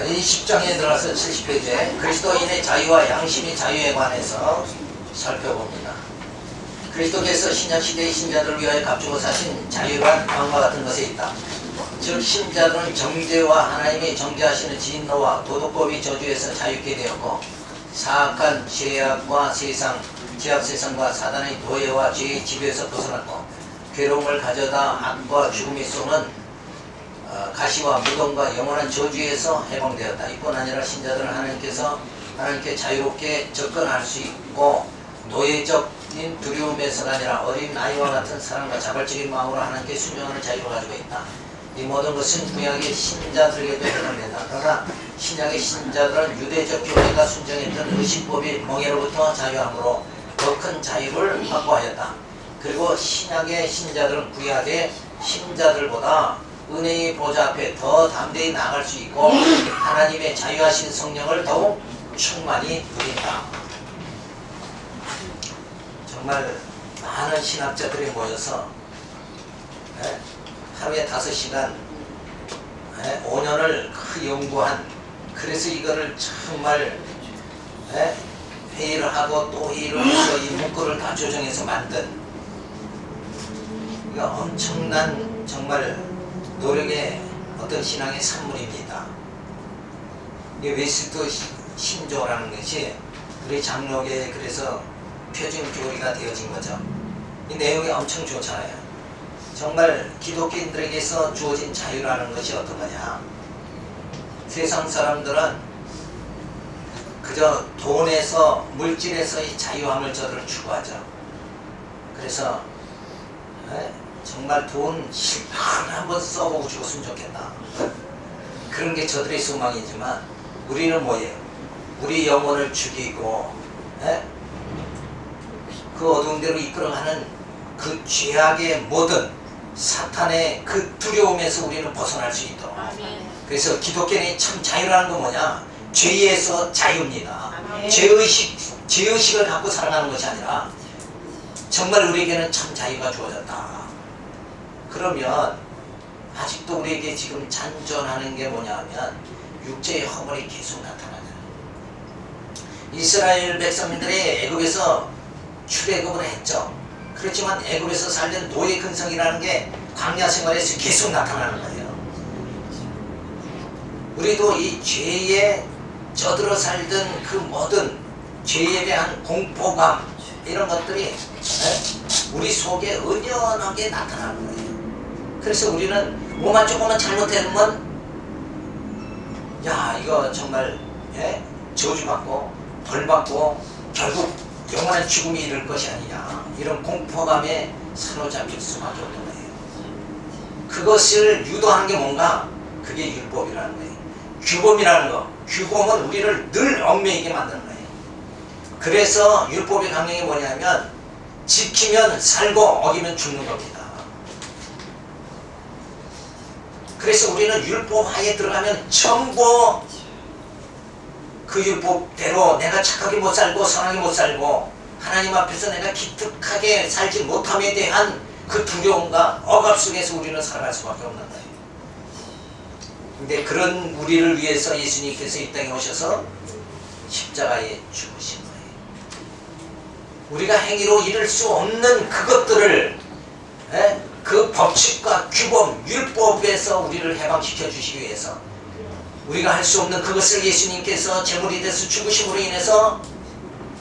이 10장에 들어가서 70페이지에 그리스도인의 자유와 양심의 자유에 관해서 살펴봅니다. 그리스도께서 신약시대의 신자들을 위하여 값주고 사신 자유란 다음과 같은 것에 있다. 즉 신자들은 정죄와 하나님이 정죄하시는 진노와 도덕법의 저주에서 자유케 되었고 사악한 죄악과 세상, 죄악세상과 사단의 노예와 죄의 지배에서 벗어났고 괴로움을 가져다 악과 죽음이 쏘는 가시와 무덤과 영원한 저주에서 해방되었다. 이뿐 아니라 신자들은 하나님께 자유롭게 접근할 수 있고 노예적인 두려움에서가 아니라 어린 아이와 같은 사랑과 자발적인 마음으로 하나님께 순종하는 자유를 가지고 있다. 이 모든 것은 구약의 신자들에게도 해당된다. 그러나 신약의 신자들은 유대적 교회가 순종했던 의식법의 멍에로부터 자유함으로 더 큰 자유를 확보하였다. 그리고 신약의 신자들은 구약의 신자들보다 은혜의 보좌 앞에 더 담대히 나아갈 수 있고 하나님의 자유하신 성령을 더욱 충만히 누린다. 정말 많은 신학자들이 모여서 하루에 5시간 5년을 연구한, 그래서 이거를 정말 회의를 하고 또 회의를 해서 이 문구를 다 조정해서 만든, 이거 엄청난 정말 노력의 어떤 신앙의 산물입니다. 이 웨스트 신조라는 것이 우리 장로교에 그래서 표준 교리가 되어진 거죠. 이 내용이 엄청 좋잖아요. 정말 기독교인들에게서 주어진 자유라는 것이 어떤 거냐. 세상 사람들은 그저 돈에서, 물질에서의 자유함을 저들은 추구하죠. 그래서 정말 돈 실컷 한번 써보고 죽었으면 좋겠다. 그런 게 저들의 소망이지만 우리는 뭐예요? 우리 영혼을 죽이고 그 어두운 데로 이끌어가는 그 죄악의 모든 사탄의 그 두려움에서 우리는 벗어날 수 있도록. 그래서 기독교의 참 자유라는 건 뭐냐? 죄에서 자유입니다. 죄의식을 갖고 살아가는 것이 아니라 정말 우리에게는 참 자유가 주어졌다. 그러면 아직도 우리에게 지금 잔존하는 게 뭐냐 하면 육체의 허물이 계속 나타나잖아요. 이스라엘 백성들이 애굽에서 출애굽을 했죠. 그렇지만 애굽에서 살던 노예 근성이라는 게 광야 생활에서 계속 나타나는 거예요. 우리도 이 죄에 쩌들어 살던 그 모든 죄에 대한 공포감, 이런 것들이 우리 속에 은연하게 나타나는 거예요. 그래서 우리는 뭐만 조금만 잘못되면 야 이거 정말 저주받고 벌받고 결국 영원한 죽음이 이를 것이 아니냐, 이런 공포감에 사로잡힐 수밖에 없는 거예요. 그것을 유도하는 게 뭔가? 그게 율법이라는 거예요. 규범이라는 거. 규범은 우리를 늘 얽매이게 만드는 거예요. 그래서 율법의 강령이 뭐냐면 지키면 살고 어기면 죽는 겁니다. 그래서 우리는 율법 하에 들어가면 전부 그 율법대로 내가 착하게 못 살고 선하게 못 살고 하나님 앞에서 내가 기특하게 살지 못함에 대한 그 두려움과 억압 속에서 우리는 살아갈 수밖에 없는 거예요. 근데 그런 우리를 위해서 예수님께서 이 땅에 오셔서 십자가에 죽으신 거예요. 우리가 행위로 이룰 수 없는 그것들을 그 법칙과 규범, 율법에서 우리를 해방시켜 주시기 위해서 우리가 할 수 없는 그것을 예수님께서 제물이 돼서 죽으심으로 인해서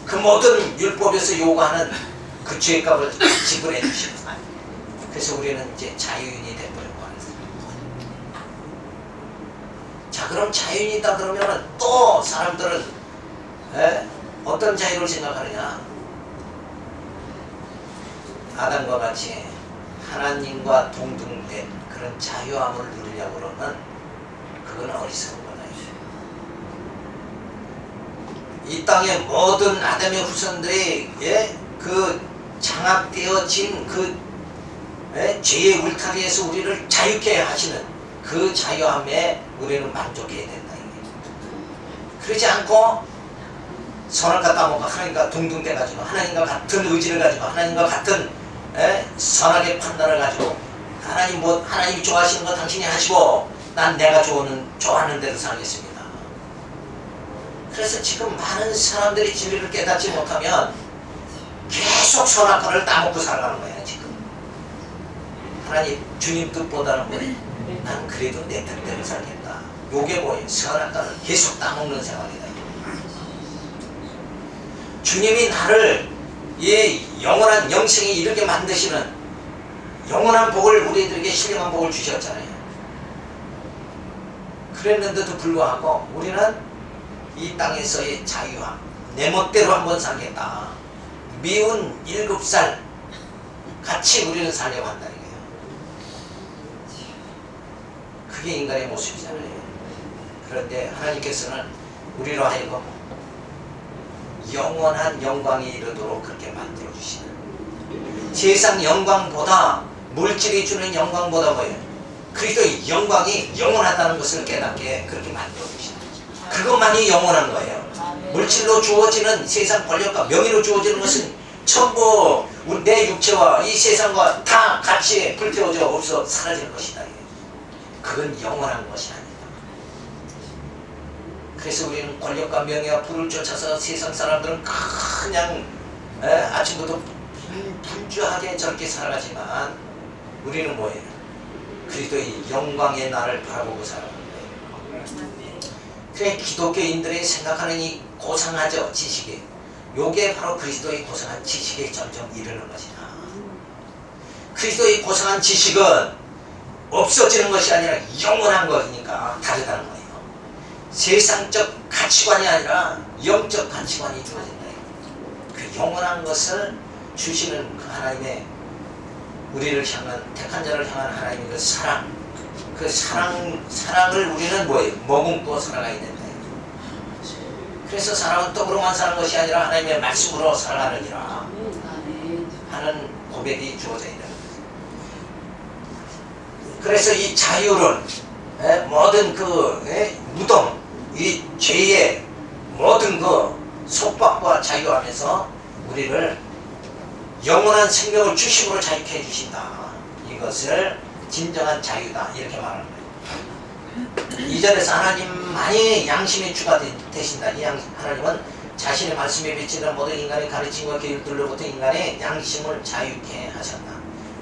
그 모든 율법에서 요구하는 그 죄값을 지불해 주시고, 그래서 우리는 이제 자유인이 되버리고 하는 거예요. 자, 그럼 자유인이다 그러면 또 사람들은 어떤 자유를 생각하느냐? 아담과 같이 하나님과 동등된 그런 자유함을 누리려고 그러면 그건 어리석은 거다. 이 땅의 모든 아담의 후손들이 그 장악되어진 그 죄의 울타리에서 우리를 자유케 하시는 그 자유함에 우리는 만족해야 된다. 그러지 않고 선을 갖다 먹고 하나님과 동등돼 가지고 하나님과 같은 의지를 가지고 하나님과 같은 선하게 판단을 가지고 하나님이 좋아하시는 거 당신이 하시고 난 내가 좋아하는 대로 살겠습니다. 그래서 지금 많은 사람들이 진리를 깨닫지 못하면 계속 선악과를 따먹고 살아가는 거야 지금. 하나님 주님 뜻보다는 뭐예요? 난 그래도 내 뜻대로 살겠다. 요게 뭐예요? 선악과를 계속 따먹는 생활이다. 주님이 나를 영원한 영생에 이르게 만드시는 영원한 복을 우리들에게 신령한 복을 주셨잖아요. 그랬는데도 불구하고 우리는 이 땅에서의 자유함, 내 멋대로 한번 살겠다. 미운 7살 같이 우리는 살려고 한다는 거예요. 그게 인간의 모습이잖아요. 그런데 하나님께서는 우리로 하여금 영원한 영광이 이르도록 그렇게 만들어주시는, 세상 영광보다, 물질이 주는 영광보다 뭐예요? 그리스도의 영광이 영원하다는 것을 깨닫게 그렇게 만들어주시는, 그것만이 영원한 거예요. 물질로 주어지는 세상 권력과 명예로 주어지는 것은 전부 내 육체와 이 세상과 다 같이 불태워져 없어 사라질 것이다. 그건 영원한 것이 아니다. 그래서 우리는 권력과 명예와 부를 쫓아서 세상 사람들은 그냥 아침부터 분주하게 저렇게 살아가지만 우리는 뭐예요? 그리스도의 영광의 날을 바라보고 살아가는 거예요. 그래, 기독교인들이 생각하는 이 고상하죠, 지식이. 요게 바로 그리스도의 고상한 지식에 점점 이르는 것이다. 그리스도의 고상한 지식은 없어지는 것이 아니라 영원한 것이니까 다르다는 거예요. 세상적 가치관이 아니라 영적 가치관이 주어진다. 그 영원한 것을 주시는 그 하나님의, 우리를 향한, 택한 자를 향한 하나님의 그 사랑, 그 사랑을 우리는 뭐예요? 머금고 살아가야 된다. 그래서 사람은 떡으로만 사는 것이 아니라 하나님의 말씀으로 살아가느니라 하는 고백이 주어져 있는 거예요. 그래서 이 자유를 모든 그 무덤, 이 죄의 모든 그 속박과 자유하면서 우리를 영원한 생명을 주심으로 자유케 해주신다. 이것을 진정한 자유다, 이렇게 말하는 거예요. 이전에서 하나님만이 양심의 주가 되신다. 이 하나님은 자신의 말씀에 비치는 모든 인간의 가르침과 교육들로부터 인간의 양심을 자유케 하셨다.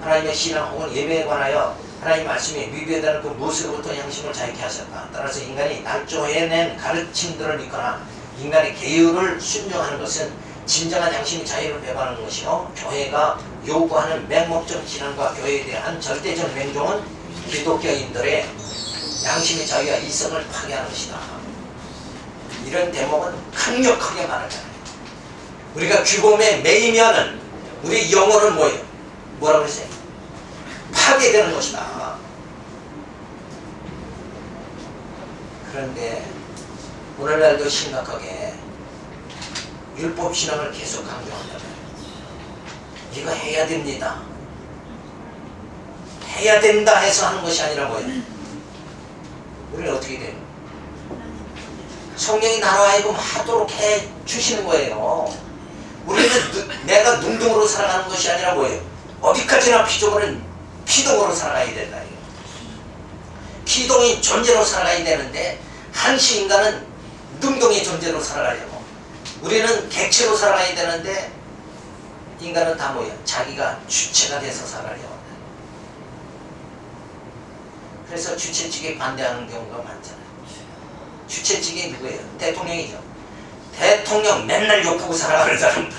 하나님의 신앙 혹은 예배에 관하여 하나님 말씀에 위배되는 그 무엇으로부터 양심을 자유케 하셨다. 따라서 인간이 낙조해낸 가르침들을 믿거나 인간의 계율을 순종하는 것은 진정한 양심의 자유를 배반하는 것이요, 교회가 요구하는 맹목적 신앙과 교회에 대한 절대적 맹종은 기독교인들의 양심의 자유와 이성을 파괴하는 것이다. 이런 대목은 강력하게 말하잖아요. 우리가 죽음에 매이면은 우리 영혼은 뭐예요? 뭐라고 그랬어요? 파괴되는 것이다. 그런데 오늘날도 심각하게 율법신앙을 계속 강조한다면 이거 해야 됩니다, 해야 된다 해서 하는 것이 아니라 뭐예요? 우리는 어떻게 돼요? 성령이 나로 하여금 하도록 해 주시는 거예요. 우리는 내가 능동으로 살아가는 것이 아니라 뭐예요? 어디까지나 피동으로 살아가야 된다. 기동의 존재로 살아가야 되는데 한시 인간은 능동의 존재로 살아가려고, 우리는 객체로 살아가야 되는데 인간은 다 뭐예요? 자기가 주체가 돼서 살아가려고. 그래서 주체 측에 반대하는 경우가 많잖아요. 주체 측이 누구예요? 대통령이죠. 대통령 맨날 욕하고 살아가는 사람들.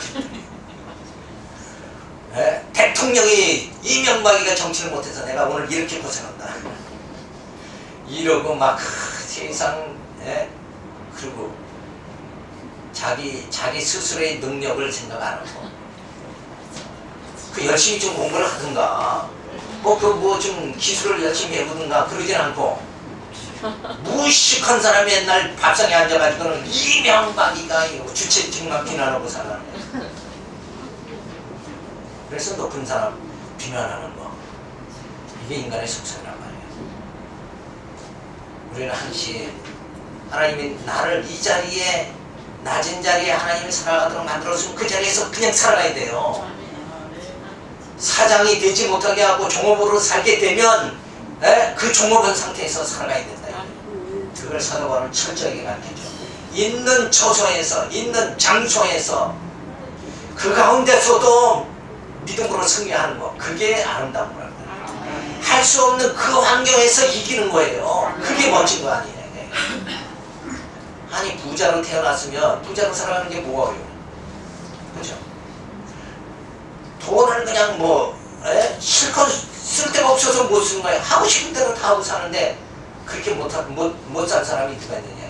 대통령이 이명박이가 정치를 못해서 내가 오늘 이렇게 고생한다 이러고 막 세상, 그리고 자기 스스로의 능력을 생각 안 하고 그 열심히 좀 공부를 하든가 좀 기술을 열심히 해보든가 그러진 않고 무식한 사람이 맨날 밥상에 앉아가지고는 이명박이가 주체측만 비난하고 살아가는 거예요. 그래서 높은 사람 비난하는 거, 이게 인간의 속성이란 말이에요. 우리는 한시 하나님이 나를 이 자리에, 낮은 자리에 하나님이 살아가도록 만들었으면 그 자리에서 그냥 살아가야 돼요. 사장이 되지 못하게 하고 종업으로 살게 되면 그 종업원 상태에서 살아가야 된다. 그걸 사도바울은 철저하게 가르쳐줘. 있는 처소에서, 있는 장소에서 그 가운데서도 믿음으로 승리하는 것, 그게 아름다운 거랍니다. 할 수 없는 그 환경에서 이기는 거예요. 그게 멋진 거 아니에요. 아니 부자로 태어났으면 부자로 살아가는 게 뭐가 어려워요. 그죠? 돈을 그냥 실컷 쓸 데가 없어서 못 쓰는 거예요. 하고 싶은 대로 다 하고 사는데 그렇게 못 살 사람이 누가 있느냐.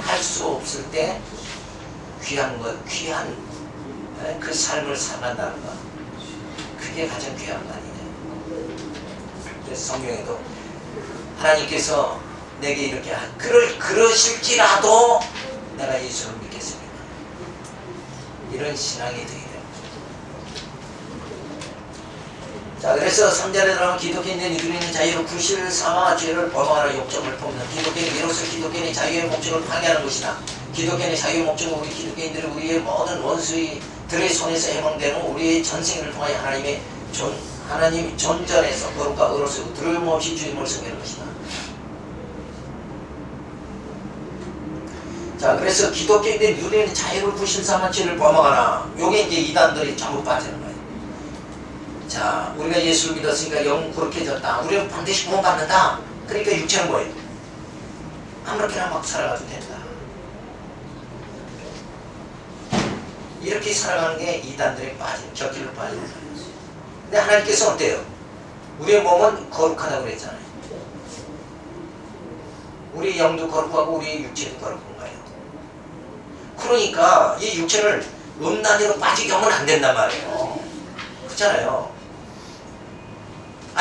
할 수 없을 때 귀한 것, 귀한 그 삶을 살아간다는 것, 그게 가장 귀한 거 아니냐. 그래서 성경에도 하나님께서 내게 이렇게 그러실지라도 내가 예수를 믿겠습니다. 이런 신앙이 되게 됩니다. 자, 그래서 3절에 들어가면 기독교인은 이들이 자유로 구실 삼아 죄를 범하라 욕정을 품는 기독교인 이로써 기독교인의 자유의 목적을 파괴하는 것이다. 기독교인의 자유의 목적은 우리 기독교인들이 우리의 모든 원수들의 손에서 해방되는 우리의 전생을 통하여 하나님 존전에서 거룩과 의로서 두려움없이 주님을 섬기는 것이다. 자, 그래서 기독교인들이 누리는 자유를 구실 삼아 죄를 범하거나 요게 이제 이단들이 전부 빠지는 거예요. 자, 우리가 예수를 믿었으니까 영 거룩해졌다. 우리는 반드시 구원받는다. 그러니까 육체는 뭐예요? 아무렇게나 막 살아가도 된다. 이렇게 살아가는 게 이단들이 곁길로 빠지는 거예요. 근데 하나님께서 어때요? 우리의 몸은 거룩하다고 그랬잖아요. 우리 영도 거룩하고 우리 육체도 거룩한 거예요. 그러니까 이 육체를 음란으로 빠지게 하면 안 된단 말이에요. 그렇잖아요.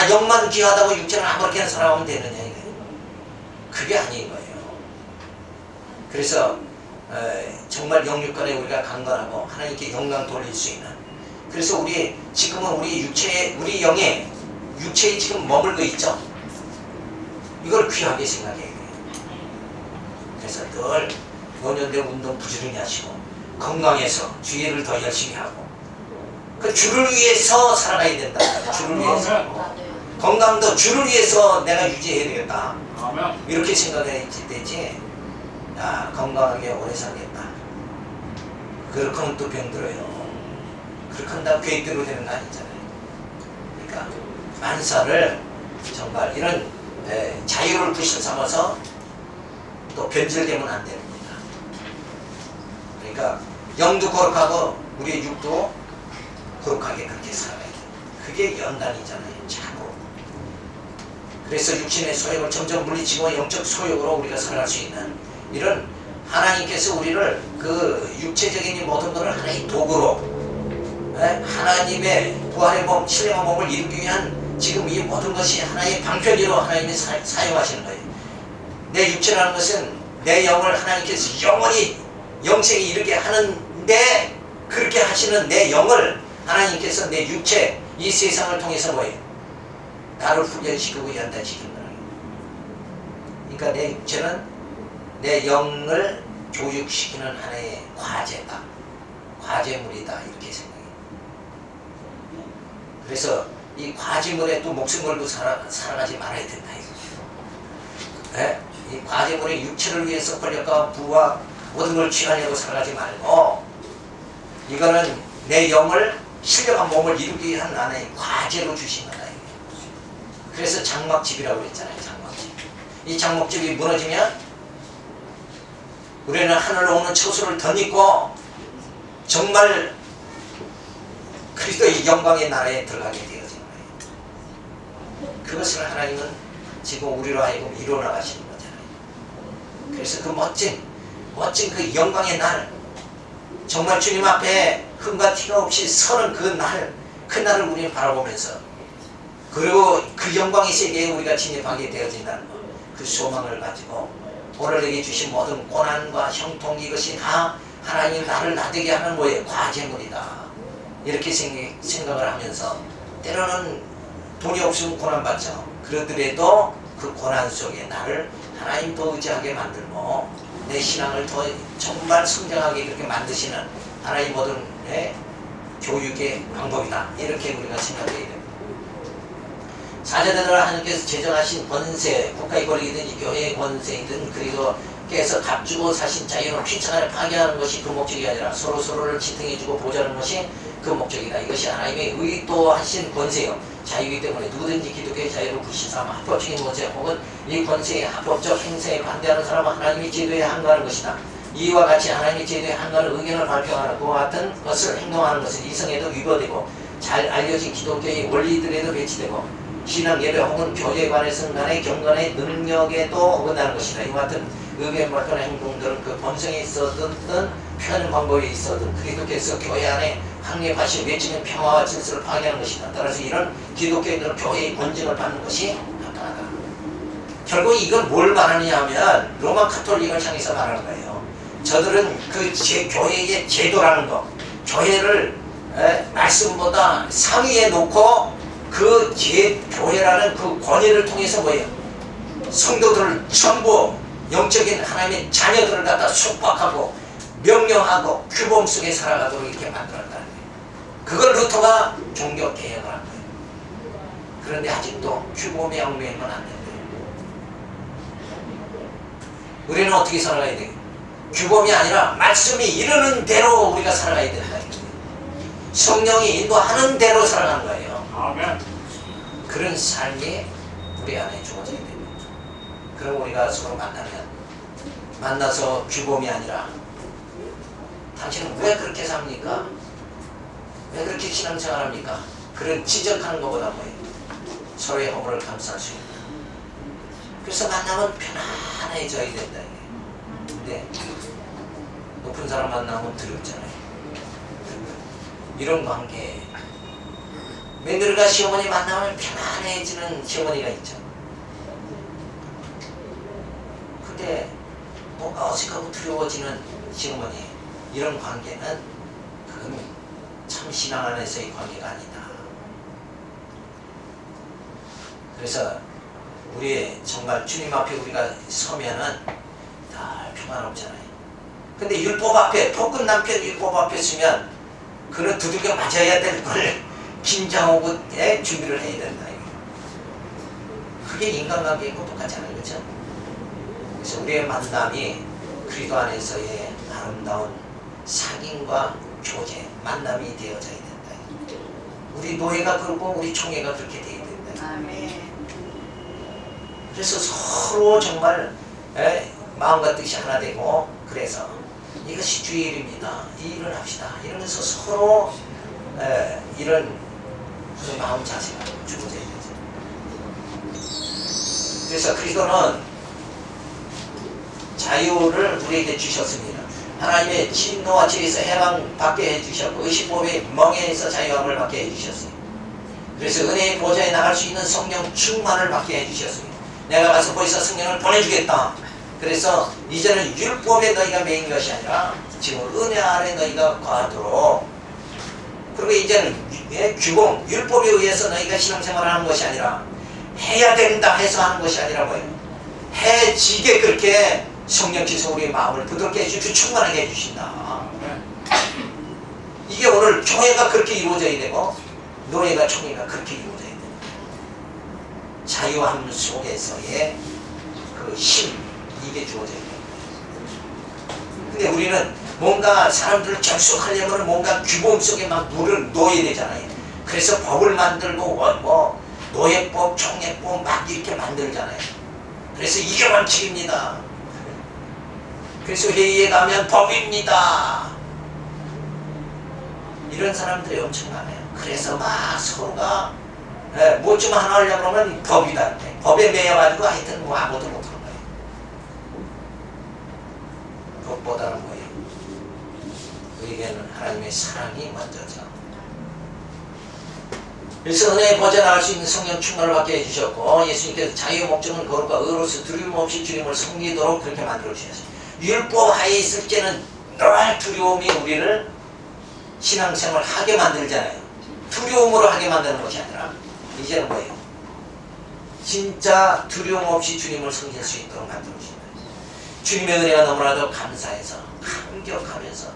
영만 귀하다고 육체를 아무렇게나 살아가면 되느냐 이거예요. 그게 아닌 거예요. 그래서 정말 영육간에 우리가 강건하고 하나님께 영광 돌릴 수 있는, 그래서 지금은 우리 영에 육체에 지금 머물고 있죠. 이걸 귀하게 생각해야 돼요. 그래서 늘 노년대 운동 부지런히 하시고 건강해서 주의를 더 열심히 하고 그 주를 위해서 살아가야 된다. 주를 위해서. 건강도 주를 위해서 내가 유지해야 되겠다. 이렇게 생각해야 되지. 건강하게 오래 살겠다. 그렇게 하면 또 병들어요. 그렇게 한다고 계획대로 되는 거 아니잖아요. 그러니까 만사를 정말 이런 자유를 부실 삼아서 또 변질되면 안 됩니다. 그러니까 영도 거룩하고 우리의 육도 거룩하게 그렇게 살아가야 돼요. 그게 연단이잖아요. 자고. 그래서 육신의 소욕을 점점 물리치고 영적 소욕으로 우리가 살아갈 수 있는 이런, 하나님께서 우리를 그 육체적인 모든 것을 하나의 도구로 하나님의 부활의 몸, 신령한 몸을 이루기 위한 지금 이 모든 것이 하나의 방편으로 하나님이 사용하시는 거예요. 내 육체라는 것은 내 영을 하나님께서 영원히 영생에 이르게 하는데, 그렇게 하시는 내 영을 하나님께서 내 육체, 이 세상을 통해서 뭐예요? 나를 훈련시키고 연단시키는 거예요. 그러니까 내 육체는 내 영을 교육시키는 하나의 과제다. 과제물이다. 이렇게 생각해요. 그래서 이 과제물에 또 목숨 걸고 살아가지 말아야 된다. 네? 이 과제물의 육체를 위해서 권력과 부와 모든 걸 취하려고 살아가지 말고, 이거는 내 영을 신령한 몸을 이루기 위한 하나의 과제로 주신 거다. 그래서 장막집이라고 그랬잖아요. 장막집. 이 장막집이 무너지면 우리는 하늘로 오는 처소를 덧입고 정말 그리스도의 영광의 나라에 들어가게 되어지는 거예요. 그것을 하나님은 지금 우리로 하여금 이루어 나가시는 거잖아요. 그래서 그 멋진 그 영광의 날, 정말 주님 앞에 흠과 티가 없이 서는 그 날을 우리는 바라보면서, 그리고 그 영광의 세계에 우리가 진입하게 되어진다는 것, 그 소망을 가지고 오늘 내게 주신 모든 고난과 형통, 이것이 다 하나님 나를 나되게 하는 뭐예요? 과제물이다. 이렇게 생각을 하면서, 때로는 돈이 없으면 고난받죠. 그러더라도 그 고난 속에 나를 하나님 더 의지하게 만들고 내 신앙을 더 정말 성장하게 그렇게 만드시는 하나님 모든 교육의 방법이다. 이렇게 우리가 생각해야 됩니다. 사제들을 하나님께서 제정하신 권세, 국가의 권력이든 교회의 권세이든 그리고 그리스도께서 값주고 사신 자유는 휘청하여 파괴하는 것이 그 목적이 아니라 서로를 지탱해주고 보좌하는 것이 그 목적이다. 이것이 하나님의 의도하신 권세요. 자유이기 때문에 누구든지 기독교의 자유를 불신삼아 합법적인 권세 혹은 이 권세의 합법적 행사에 반대하는 사람은 하나님의 제도에 항거하는 것이다. 이와 같이 하나님의 제도에 항거하는 의견을 발표하는 그와 같은 것을 행동하는 것은 이성에도 위배되고 잘 알려진 기독교의 원리들에도 배치되고 신앙 예배 혹은 교제에 관해서는 간의 경건의 능력에도 어긋나는 것이다. 이와 같은 의견 발표나 행동들은 그 본성에 있었든 표현 방법에 있었든 그리스도께서 교회 안에 확립하신 외치는 평화와 질서를 파괴하는 것이다. 따라서 이런 기독교인들은 교회의 권징을 받는 것이 합당하다. 결국 이건 뭘 말하느냐 하면 로마 카톨릭을 향해서 말하는 거예요. 저들은 그 교회의 제도라는 거, 교회를 말씀보다 상위에 놓고 그 교회라는 그 권위를 통해서 뭐예요? 성도들을 전부 영적인 하나님의 자녀들을 갖다束縛하고 명령하고 규범 속에 살아가도록 이렇게 만들었다는 거예요. 그걸 루터가 종교 개혁을 한 거예요. 그런데 아직도 규범에 얽매이면 안 된대요. 우리는 어떻게 살아가야 돼요? 규범이 아니라 말씀이 이르는 대로 우리가 살아가야 된다. 성령이 인도하는 대로 살아가는 거예요. 아멘. 그런 삶이 우리 안에 주어져야 됩니다. 그럼 우리가 서로 만나서 규범이 아니라 당신은 왜 그렇게 삽니까? 왜 그렇게 신앙생활합니까? 그런 지적하는 것보다 뭐예요? 서로의 허물을 감수할 수 있는. 그래서 만나면 편안해져야 된다. 근데 높은 사람 만나면 두렵잖아요. 이런 관계. 며느리가 시어머니 만나면 편안해지는 시어머니가 있죠. 근데 뭔가 어색하고 두려워지는 시어머니. 이런 관계는 그건 참 신앙 안에서의 관계가 아니다. 그래서 우리 정말 주님 앞에 우리가 서면은 다 평안없잖아요. 근데 율법 앞에, 폭군 남편 율법 앞에 서면 그는 두들겨 맞아야 될 걸 긴장하고 준비를 해야 된다. 그게 인간관계하고 똑같잖아요. 그렇죠? 그래서 우리의 만남이 그리스도 안에서의 아름다운 상인과 교제, 만남이 되어져야 된다. 우리 노예가 그러고 우리 총회가 그렇게 되어야 된다. 아멘. 그래서 서로 정말 마음과 뜻이 하나 되고, 그래서 이것이 주의 일입니다. 이 일을 합시다. 이러면서 서로 이런 마음 자세가 주어져야 되죠. 그래서 그리스도는 자유를 우리에게 주셨습니다. 하나님의 진노와 죄에서 해방받게 해주셨고 의식법의 멍에서 자유함을 받게 해주셨어요. 그래서 은혜의 보좌에 나갈 수 있는 성령 충만을 받게 해주셨어요. 내가 가서 거기서 성령을 보내주겠다. 그래서 이제는 율법에 너희가 매인 것이 아니라 지금 은혜 아래 너희가 거하도록, 그리고 이제는 규범, 율법에 의해서 너희가 신앙생활을 하는 것이 아니라 해야 된다 해서 하는 것이 아니라 뭐예요? 해지게 그렇게 성령께서 우리의 마음을 부드럽게 해주시고 충만하게 해주신다. 이게 오늘 교회가 그렇게 이루어져야 되고 노예가 총회가 그렇게 이루어져야 돼요. 자유함 속에서의 그 힘, 이게 주어져야 돼요. 근데 우리는 뭔가 사람들을 결속하려면 뭔가 규범 속에 막 놓여야 되잖아요. 그래서 법을 만들고 노예법, 총회법 막 이렇게 만들잖아요. 그래서 이게 원칙입니다. 그래서 회의에 가면 법입니다. 이런 사람들이 엄청 많아요. 그래서 막 서로가 뭐 좀 하나 하려고 그러면 법이다. 법에 매여가지고 하여튼 뭐 아무도 못하는 거예요. 법보다는 뭐예요? 우리에게는 하나님의 사랑이 먼저죠. 그래서 은혜에 보좌나갈 수 있는 성령 충만을 받게 해주셨고, 예수님께서 자유의 목적은 거룩과 의로서 두려움 없이 주님을 섬기도록 그렇게 만들어 주셨어요. 율법 하에 있을 때는 늘 두려움이 우리를 신앙생활 하게 만들잖아요. 두려움으로 하게 만드는 것이 아니라 이제는 뭐예요? 진짜 두려움 없이 주님을 섬길 수 있도록 만들어 주신 거예요. 주님의 은혜가 너무나도 감사해서 감격하면서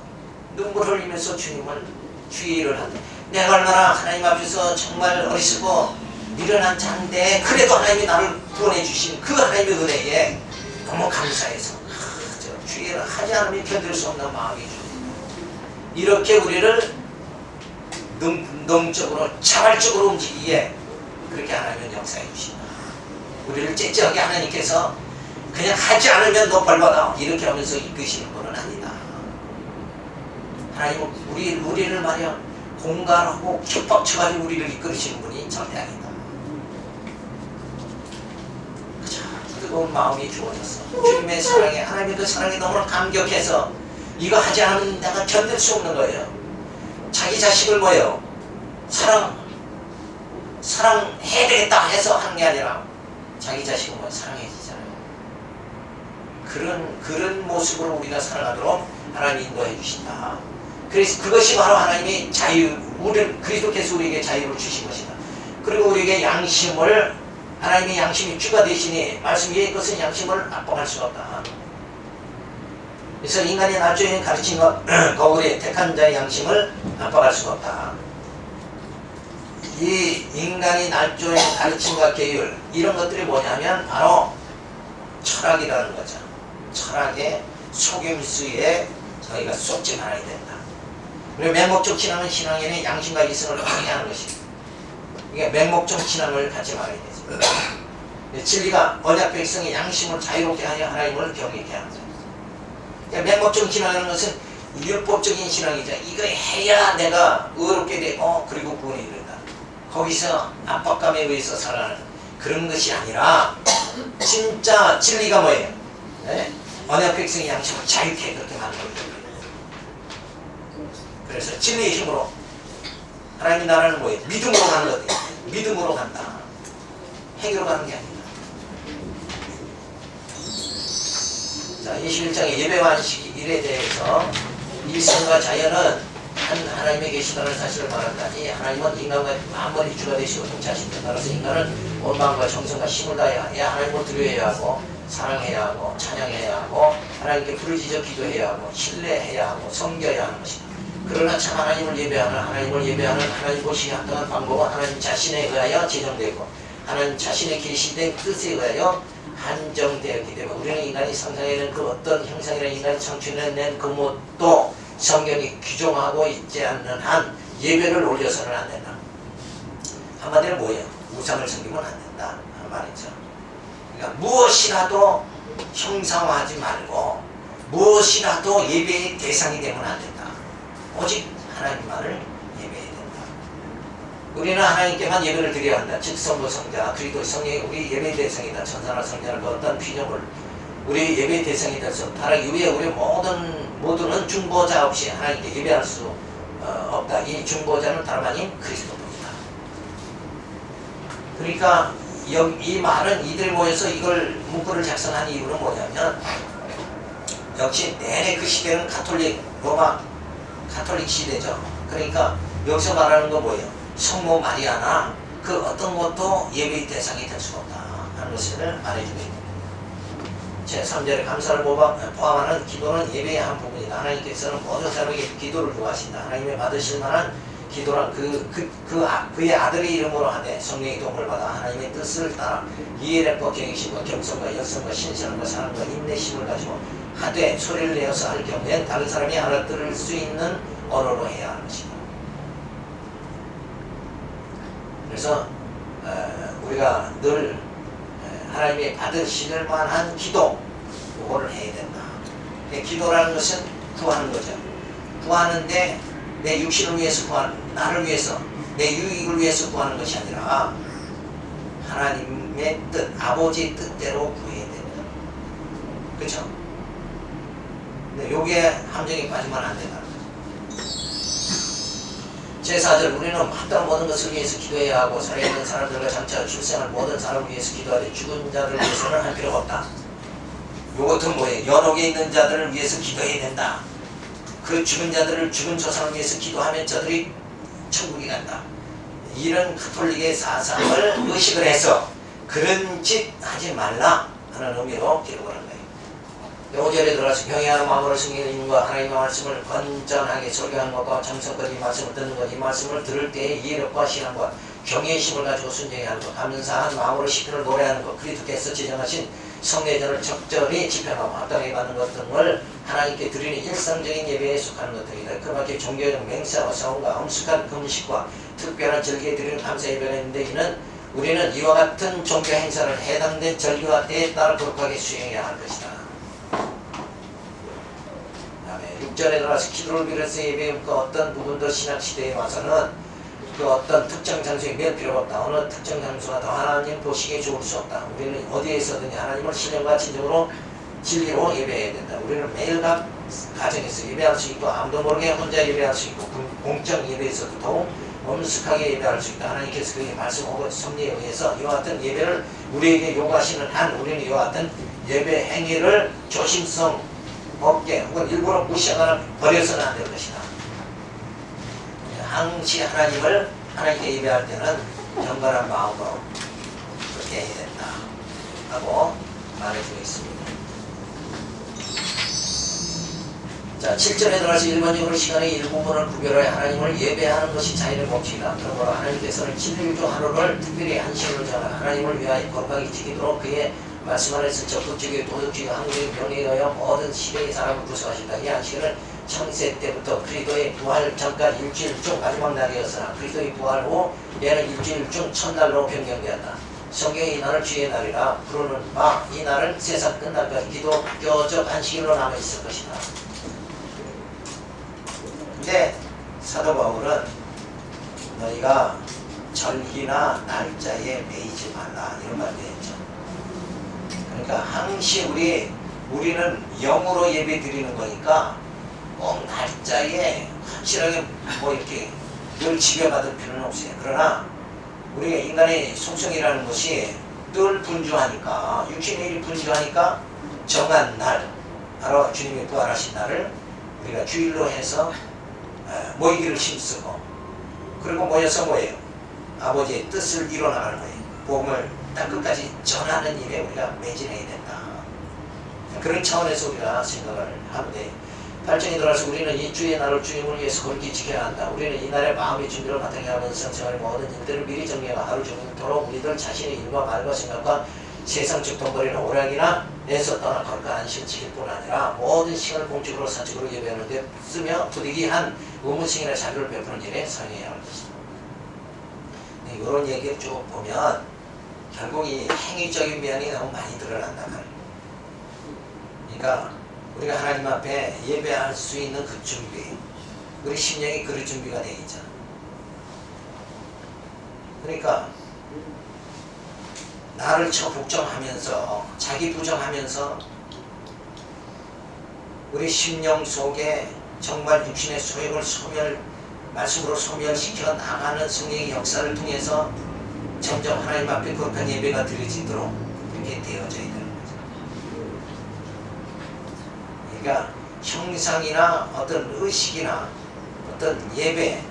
눈물 흘리면서 주님을 주의 일을 한다. 내가 얼마나 하나님 앞에서 정말 어리석고 미련한 자인데 그래도 하나님이 나를 구원해 주신 그 하나님의 은혜에 너무 감사해서 주의를 하지 않으면 견딜 수 없는 마음이 줍니다. 이렇게 우리를 능동적으로 자발적으로 움직이기에 그렇게 하나님은 역사해 주신다. 우리를 째째하게 하나님께서 그냥 하지 않으면 너 벌받아 이렇게 하면서 이끄시는 분은 아니다. 하나님은 우리를 말이야 공갈하고 격박쳐가지고 우리를 이끌으시는 분이 절대 아니다. 그저 뜨거운 마음이 주어졌어. 주님의 사랑에, 하나님의 그 사랑에 너무나 감격해서 이거 하지 않으면 내가 견딜 수 없는 거예요. 자기 자식을 뭐예요? 사랑해야 되겠다 해서 하는 게 아니라 자기 자식은 뭐 사랑해지잖아요. 그런 모습으로 우리가 살아가도록 하나님이 인도해 주신다. 그래서 그것이 바로 하나님이 그리스도께서 우리에게 자유를 주신 것이다. 그리고 우리에게 양심을, 하나님의 양심이 주가 되시니 말씀 위에 것은 양심을 압박할 수가 없다. 그래서 인간이 나중에 가르친 것, 거울에 택한 자의 양심을 압박할 수가 없다. 이 인간이 날조의 가르침과 계율, 이런 것들이 뭐냐면 바로 철학이라는 거죠. 철학의 속임수에 저희가 쏟지 말아야 된다. 그리고 맹목적 신앙은 신앙에는 양심과 이성을 방해하는 것입니다. 이게 맹목적 신앙을 갖지 말아야 되죠. 진리가 언약 백성의 양심을 자유롭게 하여 하나님을 경외케 하는 거죠. 그러니까 맹목적 신앙이라는 것은 율법적인 신앙이죠. 이거 해야 내가 의롭게 되고 그리고 구원에 이른다. 거기서 압박감에 의해서 살아가는 그런 것이 아니라 진짜 진리가 뭐예요? 네? 언약 백성의 양심을 자유케 그렇게 만드는 거예요. 그래서 진리의 힘으로 하나님 나라는 뭐예요? 믿음으로 가는 거예요. 믿음으로 간다. 행위로 가는 게 아니다. 자, 21장의 예배와 안식 일에 대해서 일생과 자연은 한 하나님의 계시다는 사실을 말한다니 하나님은 인간과 만번의 주가 되시고 통치하신다. 따라서 인간은 온 마음과 정성과 힘을 다해야 하나님을 두려워해야 하고 사랑해야 하고 찬양해야 하고 하나님께 부르짖어 기도해야 하고 신뢰해야 하고 섬겨야 하는 것이다. 그러나 참 하나님을 예배하는 하나님 보시기 합당한 방법은 하나님 자신에 의하여 제정되고 하나님 자신의 계시된 뜻에 의하여 한정되었기 때문에 우리는 인간이 상상해낸 그 어떤 형상이나 인간이 창출해낸 그 무엇도 성경이 규정하고 있지 않는 한 예배를 올려서는 안 된다. 한마디로 뭐예요? 우상을 섬기면 안 된다 하는 말이죠. 그러니까 무엇이라도 형상화하지 말고 무엇이라도 예배의 대상이 되면 안 된다. 오직 하나님만을 예배해야 된다. 우리는 하나님께만 예배를 드려야 한다. 즉 성부 성자 그리스도 성령이 우리 예배의 대상이다. 천사나 성자나 그 어떤 피조물 우리 예배의 대상이 돼서 다른 이후에 우리 모두는 중보자 없이 하나님께 예배할 수 없다. 이 중보자는 다름 아닌 그리스도입니다. 그러니까 이 말은 이들 모여서 이걸 문구를 작성한 이유는 뭐냐면 역시 내내 그 시대는 로마 가톨릭 시대죠. 그러니까 여기서 말하는 건 뭐예요? 성모 마리아나 그 어떤 것도 예배의 대상이 될 수가 없다 하는 것을 말해주고 있습니다. 제3절에 감사를 포함하는 기도는 예배의 한 부분이다. 하나님께서는 모든 사람에게 기도를 요하신다. 하나님의 받으실 만한 기도란 그의 아들의 이름으로 하되 성령의 도움을 받아 하나님의 뜻을 따라 이해력과 경외심과 겸손과 역성과 신실함과 사랑과 인내심을 가지고 하되 소리를 내어서 할 경우엔 다른 사람이 알아들을 수 있는 언어로 해야 하는 것이다. 그래서 우리가 늘 하나님의 받으실 만한 기도 그거를 해야 된다. 기도라는 것은 구하는 거죠. 구하는데 내 육신을 위해서 나를 위해서 내 유익을 위해서 구하는 것이 아니라 하나님의 뜻, 아버지의 뜻대로 구해야 된다. 그렇죠? 근데 여기에 함정이 빠지면 안 된다. 제4절 우리는 합당한 모든 것을 위해서 기도해야 하고 살아있는 사람들과 장차 출생할 모든 사람을 위해서 기도하되 죽은 자를 위해서는 할 필요가 없다. 이것은 뭐예요? 연옥에 있는 자들을 위해서 기도해야 된다. 그 죽은 자들을 죽은 조상을 위해서 기도하면 저들이 천국에 간다. 이런 가톨릭의 사상을 의식을 해서 그런 짓 하지 말라 하는 의미로 기록을 한 거예요. 5절에 들어가서 경외하는 마음으로 승리를 입는 것, 하나님의 말씀을 건전하게 설교하는 것과 정성껏 이 말씀을 듣는 것, 이 말씀을 들을 때에 이해력과 신앙과 경외의 심을 가지고 순종히 하는 것, 감사한 마음으로 시편을 노래하는 것, 그리스도께서 지정하신 성례전을 적절히 집행하고 합당하게 받는 것 등을 하나님께 드리는 일상적인 예배에 속하는 것들이다. 그 밖에 종교적 맹세와 성과 엄숙한 금식과 특별한 절기에 드리는 감사 예배가 있는데 우리는 이와 같은 종교 행사를 해당된 절기와 때에 따라 거룩하게 수행해야 할 것이다. 다음에 6절에 들어가서 기도를 비롯해서 예배의 그 어떤 부분도 신약시대에 와서는 그 어떤 특정 장소에 매일 필요가 없다. 어느 특정 장소가 더 하나님 보시기에 좋을 수 없다. 우리는 어디에서든지 하나님을 신령과 진정으로 진리로 예배해야 된다. 우리는 매일 각 가정에서 예배할 수 있고 아무도 모르게 혼자 예배할 수 있고 공적 예배에서도 더욱 엄숙하게 예배할 수 있다. 하나님께서 그의 말씀 혹은 섭리에 의해서 이와 같은 예배를 우리에게 요구하시는 한 우리는 이와 같은 예배 행위를 조심성 없게 혹은 일부러 무시하거나 버려서는 안 될 것이다. 항시 하나님께 예배할 때는 경건한 마음으로 그렇게 해야 된다 하고 말해주고 있습니다. 자, 7절에 들어가서 일반적으로 시간의 일부분을 구별하여 하나님을 예배하는 것이 자연의 법칙이다. 그러므로 하나님께서는 7일 중 하루를 특별히 한시간을 정하 하나님을 위하여 거룩하게 지키도록 그의 말씀 안에서 적극적이고 도덕적이고 한국의 병에 의하여 모든 시대의 사람을 구속하신다. 이 한시간은 창세 때부터 그리스도의 부활 전까지 일주일 중 마지막 날이었으나 그리스도의 부활 후 얘는 일주일 중 첫날로 변경되었다. 성경이 이 날을 주의 날이라 부르는 바 이 날은 세상 끝날까지 기독교적 안식일로 남아있을 것이다. 근데 사도 바울은 너희가 절기나 날짜에 매이지 말라 이런 말도 했죠. 그러니까 항시 우리는 영으로 예배 드리는 거니까 꼭 날짜에 확실하게 뭐 이렇게 늘 지배받을 필요는 없어요. 그러나 우리가 인간의 속성이라는 것이 늘 분주하니까 육신의 일이 분주하니까 정한 날 바로 주님이 부활하신 날을 우리가 주일로 해서 모이기를 힘쓰고 그리고 모여서 뭐예요? 아버지의 뜻을 이뤄나가는 거예요. 복음을 땅끝까지 전하는 일에 우리가 매진해야 된다. 그런 차원에서 우리가 생각을 하는데 8절에 들어가서 우리는 이 주의 날을 주님을 위해서 거룩히 지켜야 한다. 우리는 이 날의 마음의 준비를 바탕에 하면서 성생활의 모든 일들을 미리 정리하고 하루 종일토록 우리들 자신의 일과 말과 생각과 세상적 돈벌이나 오락이나 내서 떠나 거룩한 안식을 지킬 뿐 아니라 모든 시간을 공적으로 사적으로 예배하는 데 쓰며 부득이한 의무성이나 자비를 베푸는 일에 사용해야 할 것이다. 이런 얘기를 쭉 보면 결국 이 행위적인 면이 너무 많이 드러난다. 그러니까 우리가 하나님 앞에 예배할 수 있는 그 준비, 우리 심령이 그럴 준비가 되어 있잖아. 그러니까 나를 복종하면서 자기 부정하면서 우리 심령 속에 정말 육신의 소욕을 말씀으로 소멸시켜 나가는 성령의 역사를 통해서 점점 하나님 앞에 거룩한 예배가 드려지도록 이렇게 되어져야 되는 거죠. 그러니까 형상이나 어떤 의식이나 어떤 예배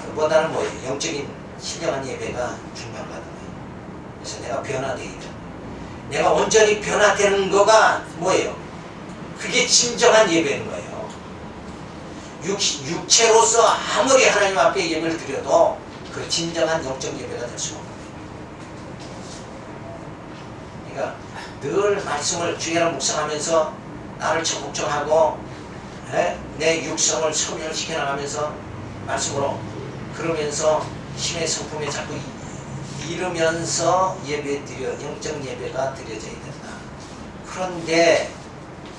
그보다는 뭐예요? 영적인 신령한 예배가 중요한 거예요. 그래서 내가 변화되어야 돼. 내가 온전히 변화되는 거가 뭐예요? 그게 진정한 예배인 거예요. 육체로서 아무리 하나님 앞에 예배를 드려도 그 진정한 영적 예배가 될 수가 없는 거예요. 그러니까 늘 말씀을 주야로 묵상하면서 나를 적극적하고 내 육성을 소멸시켜 나가면서 말씀으로 그러면서 신의 성품에 자꾸 이르면서 영적 예배가 드려져야 된다. 그런데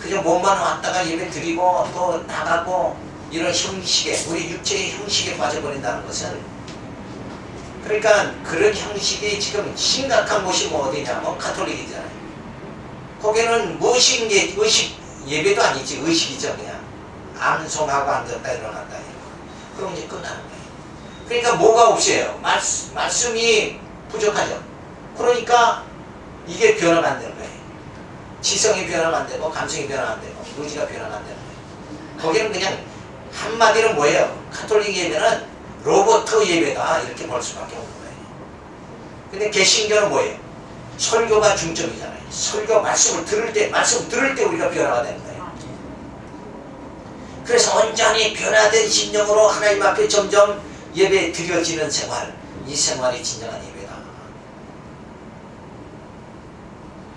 그냥 몸만 왔다가 예배 드리고 또 나가고 이런 형식에 우리 육체의 형식에 빠져버린다는 것은 그러니까 그런 형식이 지금 심각한 곳이 뭐 어디냐면 가톨릭이잖아요. 거기는 무엇이 이제 의식 예배도 아니지 의식이죠. 그냥 암송하고 앉았다 일어났다 그럼 이제 끝나는 거예요. 그러니까 뭐가 없어요. 말씀이 부족하죠. 그러니까 이게 변화가 안 되는 거예요. 지성이 변화가 안 되고 감성이 변화가 안 되고 의지가 변화가 안 되는 거예요. 거기는 그냥 한마디로 뭐예요? 가톨릭 예배는 로버트 예배다 이렇게 볼 수밖에 없는 거예요. 근데 개신교는 뭐예요? 설교가 중점이잖아요. 설교 말씀 들을 때 우리가 변화가 되는 거예요. 그래서 온전히 변화된 심령으로 하나님 앞에 점점 예배 드려지는 생활, 이 생활이 진정한 예배다.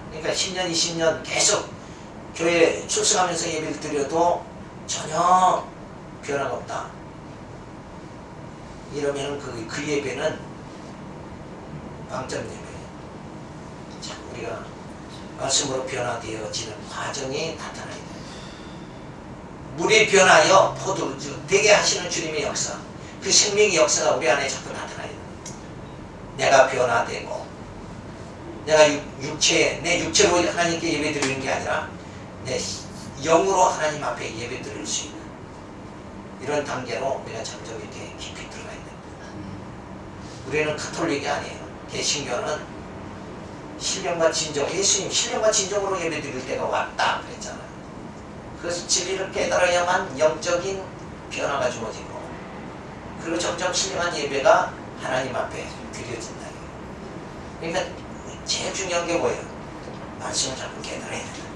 그러니까 10년, 20년 계속 교회에 출석하면서 예배를 드려도 전혀 변화가 없다. 이러면 그 예배는 빵점 예배. 자, 우리가 말씀으로 변화되어지는 과정이 나타나야 돼. 물이 변하여 포도주 되게 하시는 주님의 역사, 그 생명의 역사가 우리 안에 자꾸 나타나야 돼. 내가 변화되고, 내가 내 육체로 하나님께 예배 드리는 게 아니라 내 영으로 하나님 앞에 예배 드릴 수 있는 이런 단계로 우리가 점점 이렇게 깊이 들어가야 됩니다. 우리는 가톨릭이 아니에요. 개신교는 신령과 진정, 예수님 신령과 진정으로 예배 드릴 때가 왔다 그랬잖아요. 그래서 진리를 깨달아야만 영적인 변화가 주어지고, 그리고 점점 신령한 예배가 하나님 앞에 드려진다. 그러니까 제일 중요한 게 뭐예요? 말씀을 자꾸 깨달아야 된다.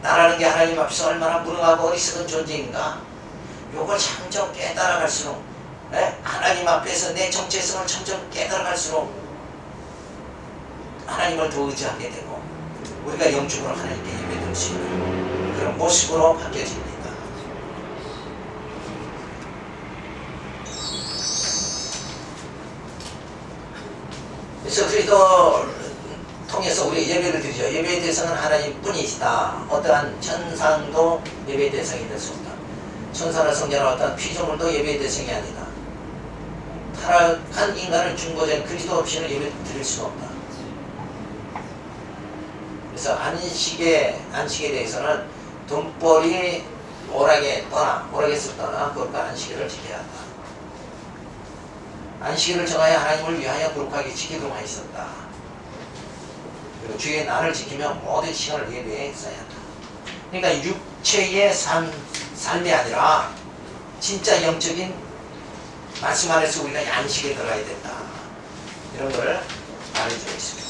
나라는 게 하나님 앞에서 얼마나 무능하고 어리석은 존재인가, 요걸 점점 깨달아갈수록, 하나님 앞에서 내 정체성을 점점 깨달아갈수록 하나님을 더 의지하게 되고, 우리가 영적으로 하나님께 예배드릴 수 있는 그런 모습으로 바뀌어집니다. 그래서 그리스도를 통해서 우리 예배를 드리죠. 예배의 대상은 하나님뿐이시다. 어떠한 천상도 예배의 대상이 될 수 없다. 천사나 성자나 어떠한 피조물도 예배의 대상이 아니다. 타락한 인간을 중보된 그리스도 없이는 예배 드릴 수가 없다. 그래서 안식에 대해서는 돈벌이 오락에서 떠나 그것과 안식일을 지켜야 한다. 안식일을 정하여 하나님을 위하여 거룩하게 지키도록 하였었다. 그리고 주의 날을 지키며 모든 시간을 예배에 써야 한다. 그러니까 육체의 삶이 아니라 진짜 영적인 말씀 안에서 우리가 안식에 들어가야 된다. 이런 걸 말해주고 있습니다.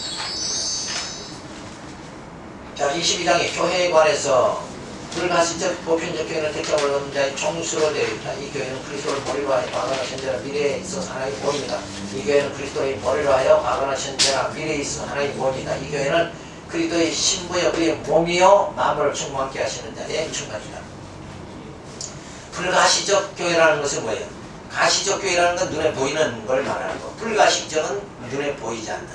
자, 22장에 교회에 관해서 불가시적 보편적 교회는 택함을 얻는 자의 총수로 되어 있다. 이 교회는 그리스도를 머리로 하여 과거나 현재나 미래에 있어서 하나님 모입니다. 이 교회는 그리스도의 머리로 하여 과거나 현재나 미래에 있어서 하나님 모입니다. 이 교회는 그리스도의 신부여 그의 몸이요 마음을 충만케 하시는 자의 충만이다. 불가시적 교회라는 것은 뭐예요? 가시적 교회라는 건 눈에 보이는 걸 말하는 거. 불가시적은 눈에 보이지 않는.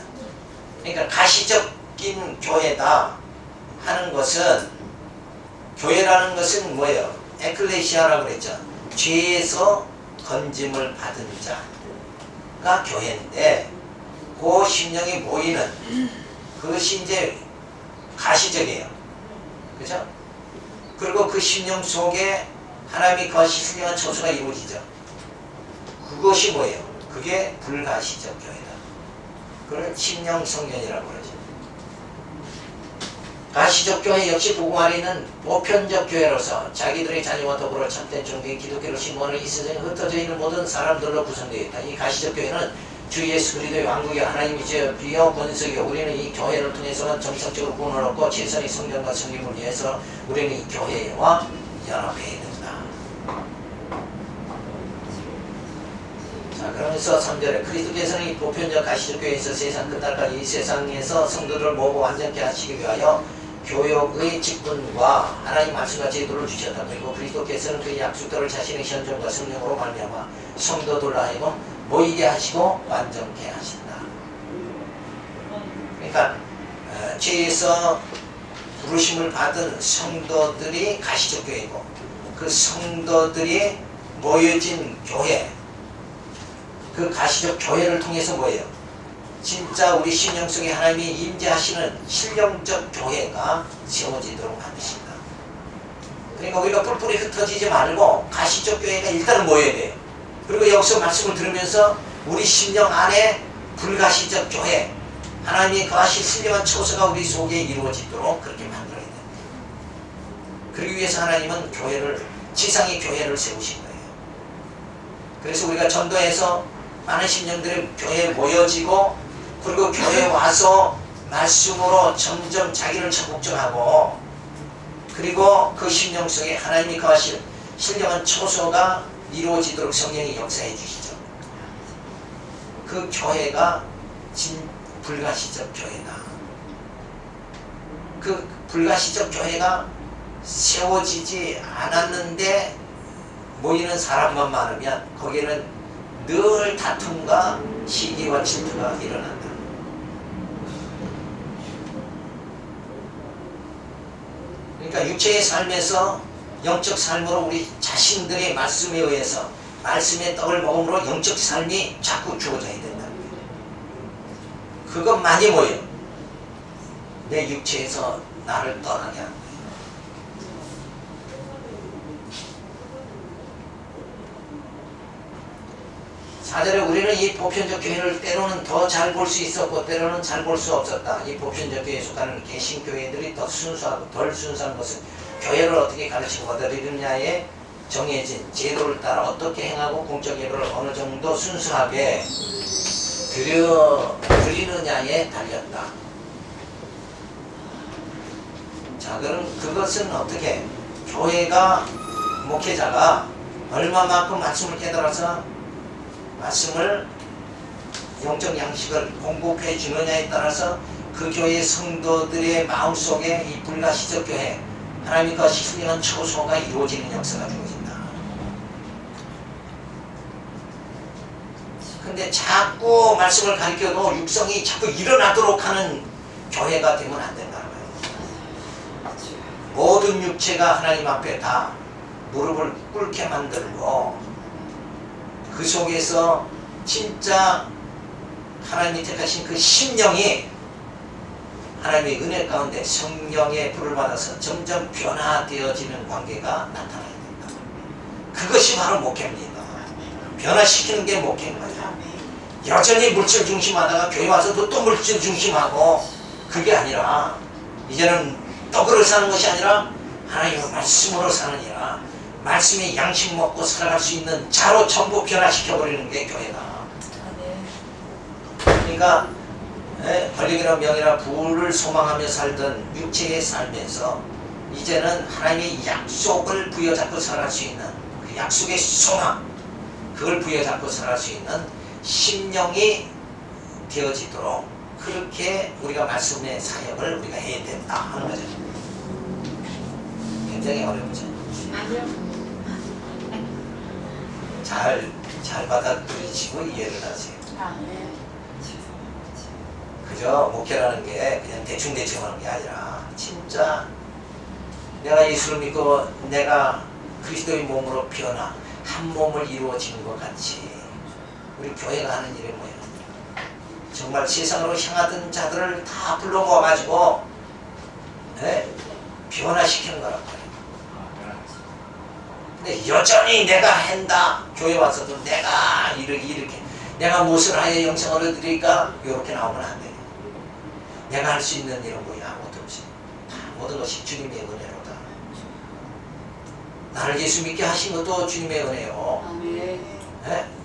그러니까 가시적인 교회다 하는 것은, 교회라는 것은 뭐예요? 에클레시아라고 그랬죠. 죄에서 건짐을 받은 자가 교회인데, 그 심령이 모이는 그것이 이제 가시적이에요. 그죠? 그리고 그 심령 속에 하나님이 거하시 신령한 처소가 이루어지죠. 그것이 뭐예요? 그게 불가시적 교회다. 그걸 심령 성전이라고 그러죠. 가시적 교회 역시 복음 안에 있는 보편적 교회로서 자기들의 자녀와 더불어 참된 종교인 기독교를 신봉하는 이 세상에 흩어져 있는 모든 사람들로 구성되어 있다. 이 가시적 교회는 주 예수 그리스도의 왕국의 하나님이 제비어 권석이요, 우리는 이 교회를 통해서는 정상적으로 구원을 얻고 제선의 성전과 성김을 위해서 우리는 이 교회와 연합해야 된다. 자, 그러면서 3절에 그리스도께서는 이 보편적 가시적 교회에서 세상 끝날까지 이 세상에서 성도들을 모으고 완전케 하시기 위하여 교역의 직분과 하나님 말씀과 제도를 주셨다. 그리고 그리스도께서는 그 약속들을 자신의 현존과 성령으로 말미암아 성도들로 하여금 모이게 하시고 완전케 하신다. 그러니까 죄에서 부르심을 받은 성도들이 가시적 교회이고, 그 성도들이 모여진 교회, 그 가시적 교회를 통해서 뭐예요? 진짜 우리 심령 속에 하나님이 임재하시는 신령적 교회가 세워지도록 만드신다. 그러니까 우리가 뿔뿔이 흩어지지 말고 가시적 교회가 일단은 모여야 돼요. 그리고 여기서 말씀을 들으면서 우리 심령 안에 불가시적 교회, 하나님이 거하실 신령한 처소가 우리 속에 이루어지도록 그렇게 만들어야 됩니다. 그러기 위해서 하나님은 지상의 교회를 세우신 거예요. 그래서 우리가 전도해서 많은 심령들이 교회에 모여지고 그리고 교회에 와서 말씀으로 점점 자기를 적극적하고, 그리고 그 심령 속에 하나님이 거하실 신령한 초소가 이루어지도록 성령이 역사해 주시죠. 그 교회가 불가시적 교회다. 그 불가시적 교회가 세워지지 않았는데 모이는 사람만 많으면 거기에는 늘 다툼과 시기와 질투가 일어난다. 그러니까 육체의 삶에서 영적 삶으로 우리 자신들의 말씀에 의해서 말씀의 떡을 먹음으로 영적 삶이 자꾸 주어져야 된다는 거예요. 그것만이 뭐예요? 내 육체에서 나를 떠나게 하는 거예요. 사절에 우리는 이 보편적 교회를 때로는 더 잘 볼 수 있었고 때로는 잘 볼 수 없었다. 이 보편적 교회에 속하는 개신교회들이 더 순수하고 덜 순수한 것은 교회를 어떻게 가르치고 얻어들이느냐에 정해진 제도를 따라 어떻게 행하고 공적 예배를 어느 정도 순수하게 드리느냐에 달렸다. 자, 그럼 그것은 어떻게? 교회가, 목회자가 얼마만큼 말씀을 깨달아서 말씀을, 영적 양식을 공급해 주느냐에 따라서 그 교회의 성도들의 마음속에 이 불가시적 교회, 하나님과 신령한 초소가 이루어지는 역사가 주어진다. 근데 자꾸 말씀을 가르쳐도 육성이 자꾸 일어나도록 하는 교회가 되면 안 된다는 거예요. 모든 육체가 하나님 앞에 다 무릎을 꿇게 만들고 그 속에서 진짜 하나님이 택하신 그 심령이 하나님의 은혜 가운데 성령의 불을 받아서 점점 변화되어지는 관계가 나타나야 된다. 그것이 바로 목회입니다. 변화시키는 게 목회인 거예요. 여전히 물질 중심하다가 교회 와서도 또 물질 중심하고, 그게 아니라 이제는 떡으로 사는 것이 아니라 하나님의 말씀으로 사느니라. 말씀의 양식 먹고 살아갈 수 있는 자로 전부 변화시켜버리는 게 교회다. 그러니까 권력이나 명예나 부를 소망하며 살던 육체의 삶에서 이제는 하나님의 약속을 부여잡고 살아갈 수 있는 그 약속의 소망, 그걸 부여잡고 살아갈 수 있는 심령이 되어지도록 그렇게 우리가 말씀의 사역을 우리가 해야 된다 하는 거죠. 굉장히 어렵죠. 잘 받아들이시고 이해를 하세요. 그저 목회라는 게 그냥 대충 하는 게 아니라 진짜 내가 예수를 믿고 내가 그리스도의 몸으로 변화, 한 몸을 이루어지는 것 같이 우리 교회가 하는 일이 뭐예요? 정말 세상으로 향하던 자들을 다 불러 모아가지고 변화시키는 거란 말이에요. 근데 여전히 내가 한다. 교회 와서도 내가 이렇게 내가 무엇을 하여 영생을 얻으리까? 이렇게 나오면 안 돼요. 내가 할 수 있는 일은 뭐야? 아무것도 없이 다 모든 것이 주님의 은혜로다. 나를 예수 믿게 하신 것도 주님의 은혜요.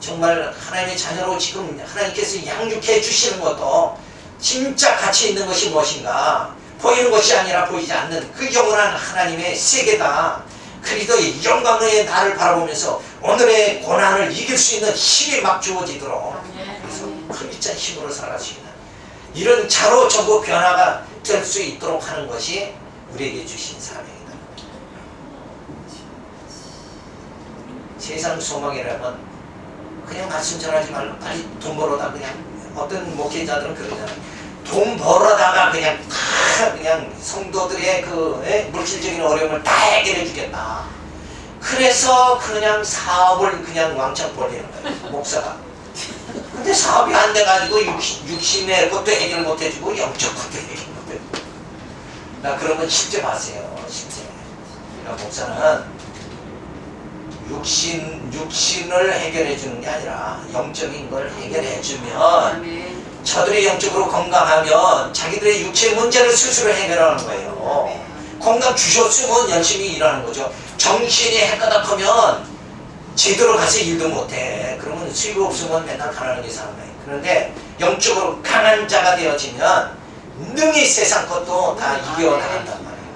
정말 하나님의 자녀로 지금 하나님께서 양육해 주시는 것도 진짜 가치 있는 것이 무엇인가? 보이는 것이 아니라 보이지 않는 그 영원한 하나님의 세계다. 그리스도의 영광의 나를 바라보면서 오늘의 고난을 이길 수 있는 힘이 막 주어지도록, 그래서 크리스찬 힘으로 살아갈 수 있는 이런 자로 전부 변화가 될 수 있도록 하는 것이 우리에게 주신 사명이다. 세상 소망이라면 그냥 말씀 전하지 말고 빨리 돈 벌어다, 그냥 어떤 목회자들은 그러잖아요. 돈 벌어다가 그냥 성도들의 그 물질적인 어려움을 다 해결해 주겠다. 그래서 그냥 사업을 그냥 왕창 벌리는 거예요, 목사가. 근데 사업이 안 돼가지고 육신의 것도 해결 못 해주고 영적 것도 해결 못 해주고. 나 그런 건 실제 봤어요, 실제. 그러니까 목사는 육신을 해결해 주는 게 아니라 영적인 걸 해결해 주면 저들이 영적으로 건강하면 자기들의 육체 문제를 스스로 해결하는 거예요. 건강 주셨으면 열심히 일하는 거죠. 정신이 해가닥하면 제대로 가서 일도 못해. 그러면 수입이 없으면 맨날 가난하게 사는 거예요. 그런데 영적으로 강한 자가 되어지면 능히 세상 것도 다 이겨나간단 말이에요.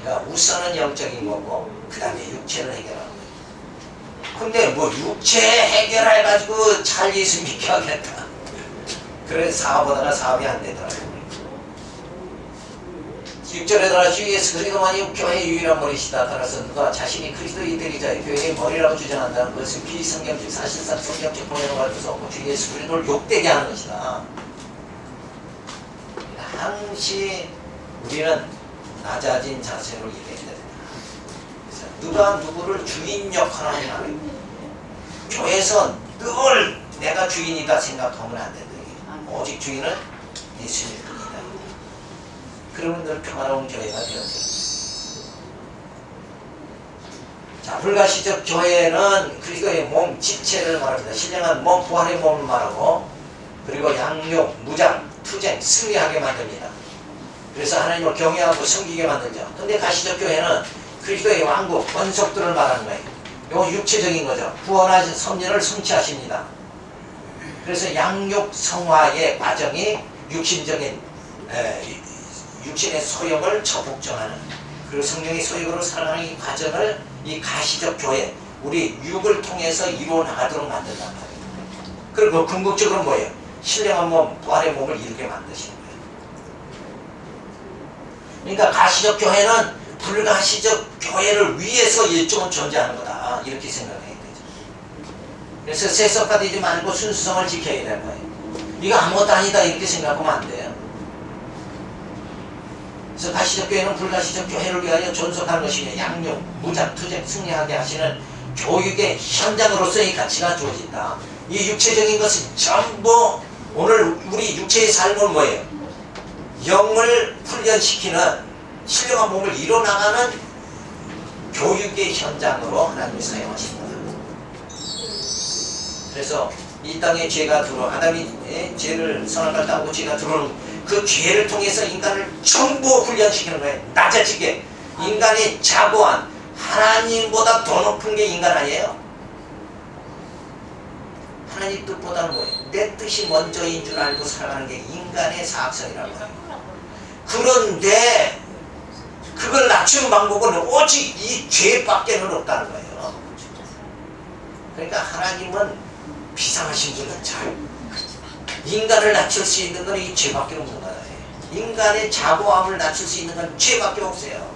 그러니까 우선은 영적인 거고 그 다음에 육체를 해결하는 거예요. 근데 뭐 육체 해결해가지고 잘 예수 믿게 하겠다. 그래서 사업하다가 사업이 안 되더라고요. 6절에 들어가 주 예수 그리스도만이 교회의 유일한 머리시다. 따라서 누가 자신이 그리스도의 되리자 교회의 머리라고 주장한다는 것은 비성경적 사실상 성경적 본연을 가질 수 없고 주 예수 그리스도를 욕되게 하는 것이다. 항시 우리는 낮아진 자세로 일해야 된다. 그래서 누가 누구를 주인 역할을 하는 거예요. 교회에서 늘 내가 주인이다 생각하면 안 된다. 오직 주인은 예수님 뿐이다. 그러면 늘 평화로운 교회가 되어져요. 자, 불가시적 교회는 그리스도의 몸, 지체를 말합니다. 신령한 몸, 부활의 몸을 말하고 그리고 양육, 무장, 투쟁, 승리하게 만듭니다. 그래서 하나님을 경외하고 섬기게 만들죠. 근데 가시적 교회는 그리스도의 왕국, 권속들을 말하는 거예요. 이거 육체적인 거죠. 구원하신 섭리를 성취하십니다. 그래서 양육 성화의 과정이 육신적인 육신의 소욕을 적복정하는 그리고 성령의 소욕으로 살아가는 이 과정을 이 가시적 교회 우리 육을 통해서 이루어 나가도록 만든단 말이에요. 그리고 궁극적으로 뭐예요? 신령한 몸, 부활의 몸을 이루게 만드시는 거예요. 그러니까 가시적 교회는 불가시적 교회를 위해서 일종은 존재하는 거다. 이렇게 생각해야 되죠. 그래서 세속화 되지 말고 순수성을 지켜야 되는 거예요. 이거 아무것도 아니다 이렇게 생각하면 안 돼요. 그래서 가시적 교회는 불가시적 교회를 위하여 존속하는 것이며 양육, 무장, 투쟁, 승리하게 하시는 교육의 현장으로서의 가치가 주어진다. 이 육체적인 것은 전부 오늘 우리 육체의 삶은 뭐예요? 영을 훈련시키는 신령한 몸을 이뤄나가는 교육의 현장으로 하나님이 사용하십니다. 그래서 이 땅에 죄가 들어 아담이 죄를 선악과를 따고 죄가 들어오는 그 죄를 통해서 인간을 전부 훈련시키는 거예요. 낮아지게 인간의 자고한 하나님보다 더 높은 게 인간 아니에요. 하나님 뜻보다는 뭐예요? 내 뜻이 먼저인 줄 알고 살아가는 게 인간의 사악성이라고 해요. 그런데 그걸 낮추는 방법은 오직 이 죄밖에는 없다는 거예요. 그러니까 하나님은 비상하신 분은 잘 인간을 낮출 수 있는 건 이 죄밖에 없는 거예요. 인간의 자고함을 낮출 수 있는 건 죄밖에 없어요.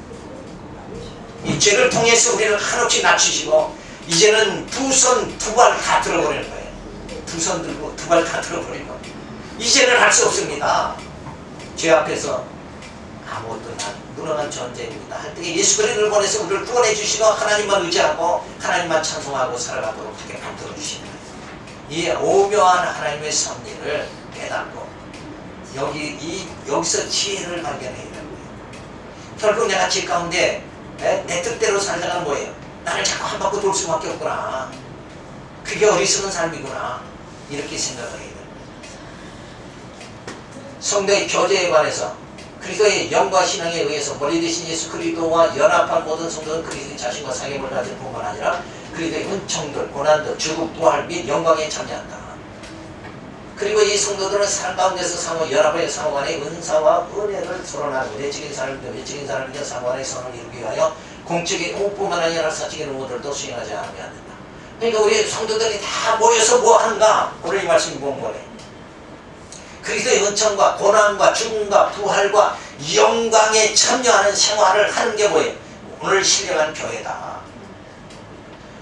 이 죄를 통해서 우리를 한없이 낮추시고 이제는 두 손 두 발 다 들어버리는 거예요. 두 손 들고 두 발 다 들어버리는 거예요. 이제는 할 수 없습니다. 죄 앞에서 아무것도 무능한 존재입니다. 할 때 예수 그리스도를 보내서 우리를 구원해 주시고 하나님만 의지하고 하나님만 찬송하고 살아가도록 그렇게 만들어 주십니다. 이 오묘한 하나님의 섭리를 깨닫고 여기서 지혜를 발견해야 되는 거예요. 결국 내가 지 가운데 내 뜻대로 살다가 뭐예요? 나를 자꾸 한 바퀴 돌 수밖에 없구나. 그게 어리석은 삶이구나. 이렇게 생각을 해야 됩니다. 성도의 교제에 관해서 그리스도의 영과 신앙에 의해서 머리 대신 예수 그리스도와 연합한 모든 성도는 그리스도의 자신과 상임을 가질 뿐만 아니라 그리스도의 은총들, 고난들, 죽음, 부활 및 영광에 참여한다. 그리고 이 성도들은 삶 가운데서 상호 연합의 상호 간의 은사와 은혜를 서로 나누고 내적인 사람이며 외적인 사람이며 상호 간의 선을 이루기 위하여 공적인 의무뿐만 아니라 사적인 의무들도 수행하지 않으면 안 된다. 그러니까 우리 성도들이 다 모여서 뭐 하는가? 오늘 이 말씀이 뭐래? 그리스도의 은총과 고난과 죽음과 부활과 영광에 참여하는 생활을 하는 게 뭐예요? 오늘 신령한 교회다.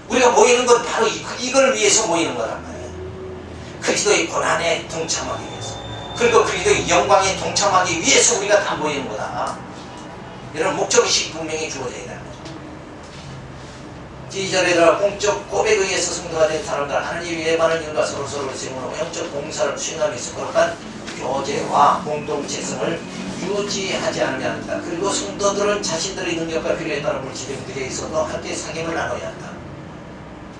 우리가 모이는 건 바로 이걸 위해서 모이는 거란 말이에요. 그리스도의 고난에 동참하기 위해서, 그리고 그리스도의 영광에 동참하기 위해서 우리가 다 모이는 거다. 이런 목적의식이 분명히 주어져야 되는 거죠. 2절에 공적 고백에 의해서 성도가 된 사람들, 하나님 위에 많은 일과 서로서로 세우는 영적 봉사를 수행하며 있어 거룩한 교제와 공동체성을 유지하지 않으면 한다. 그리고 성도들은 자신들의 능력과 필요에 따라 물질의 문제에 있어도 함께 상임을 나눠야 한다.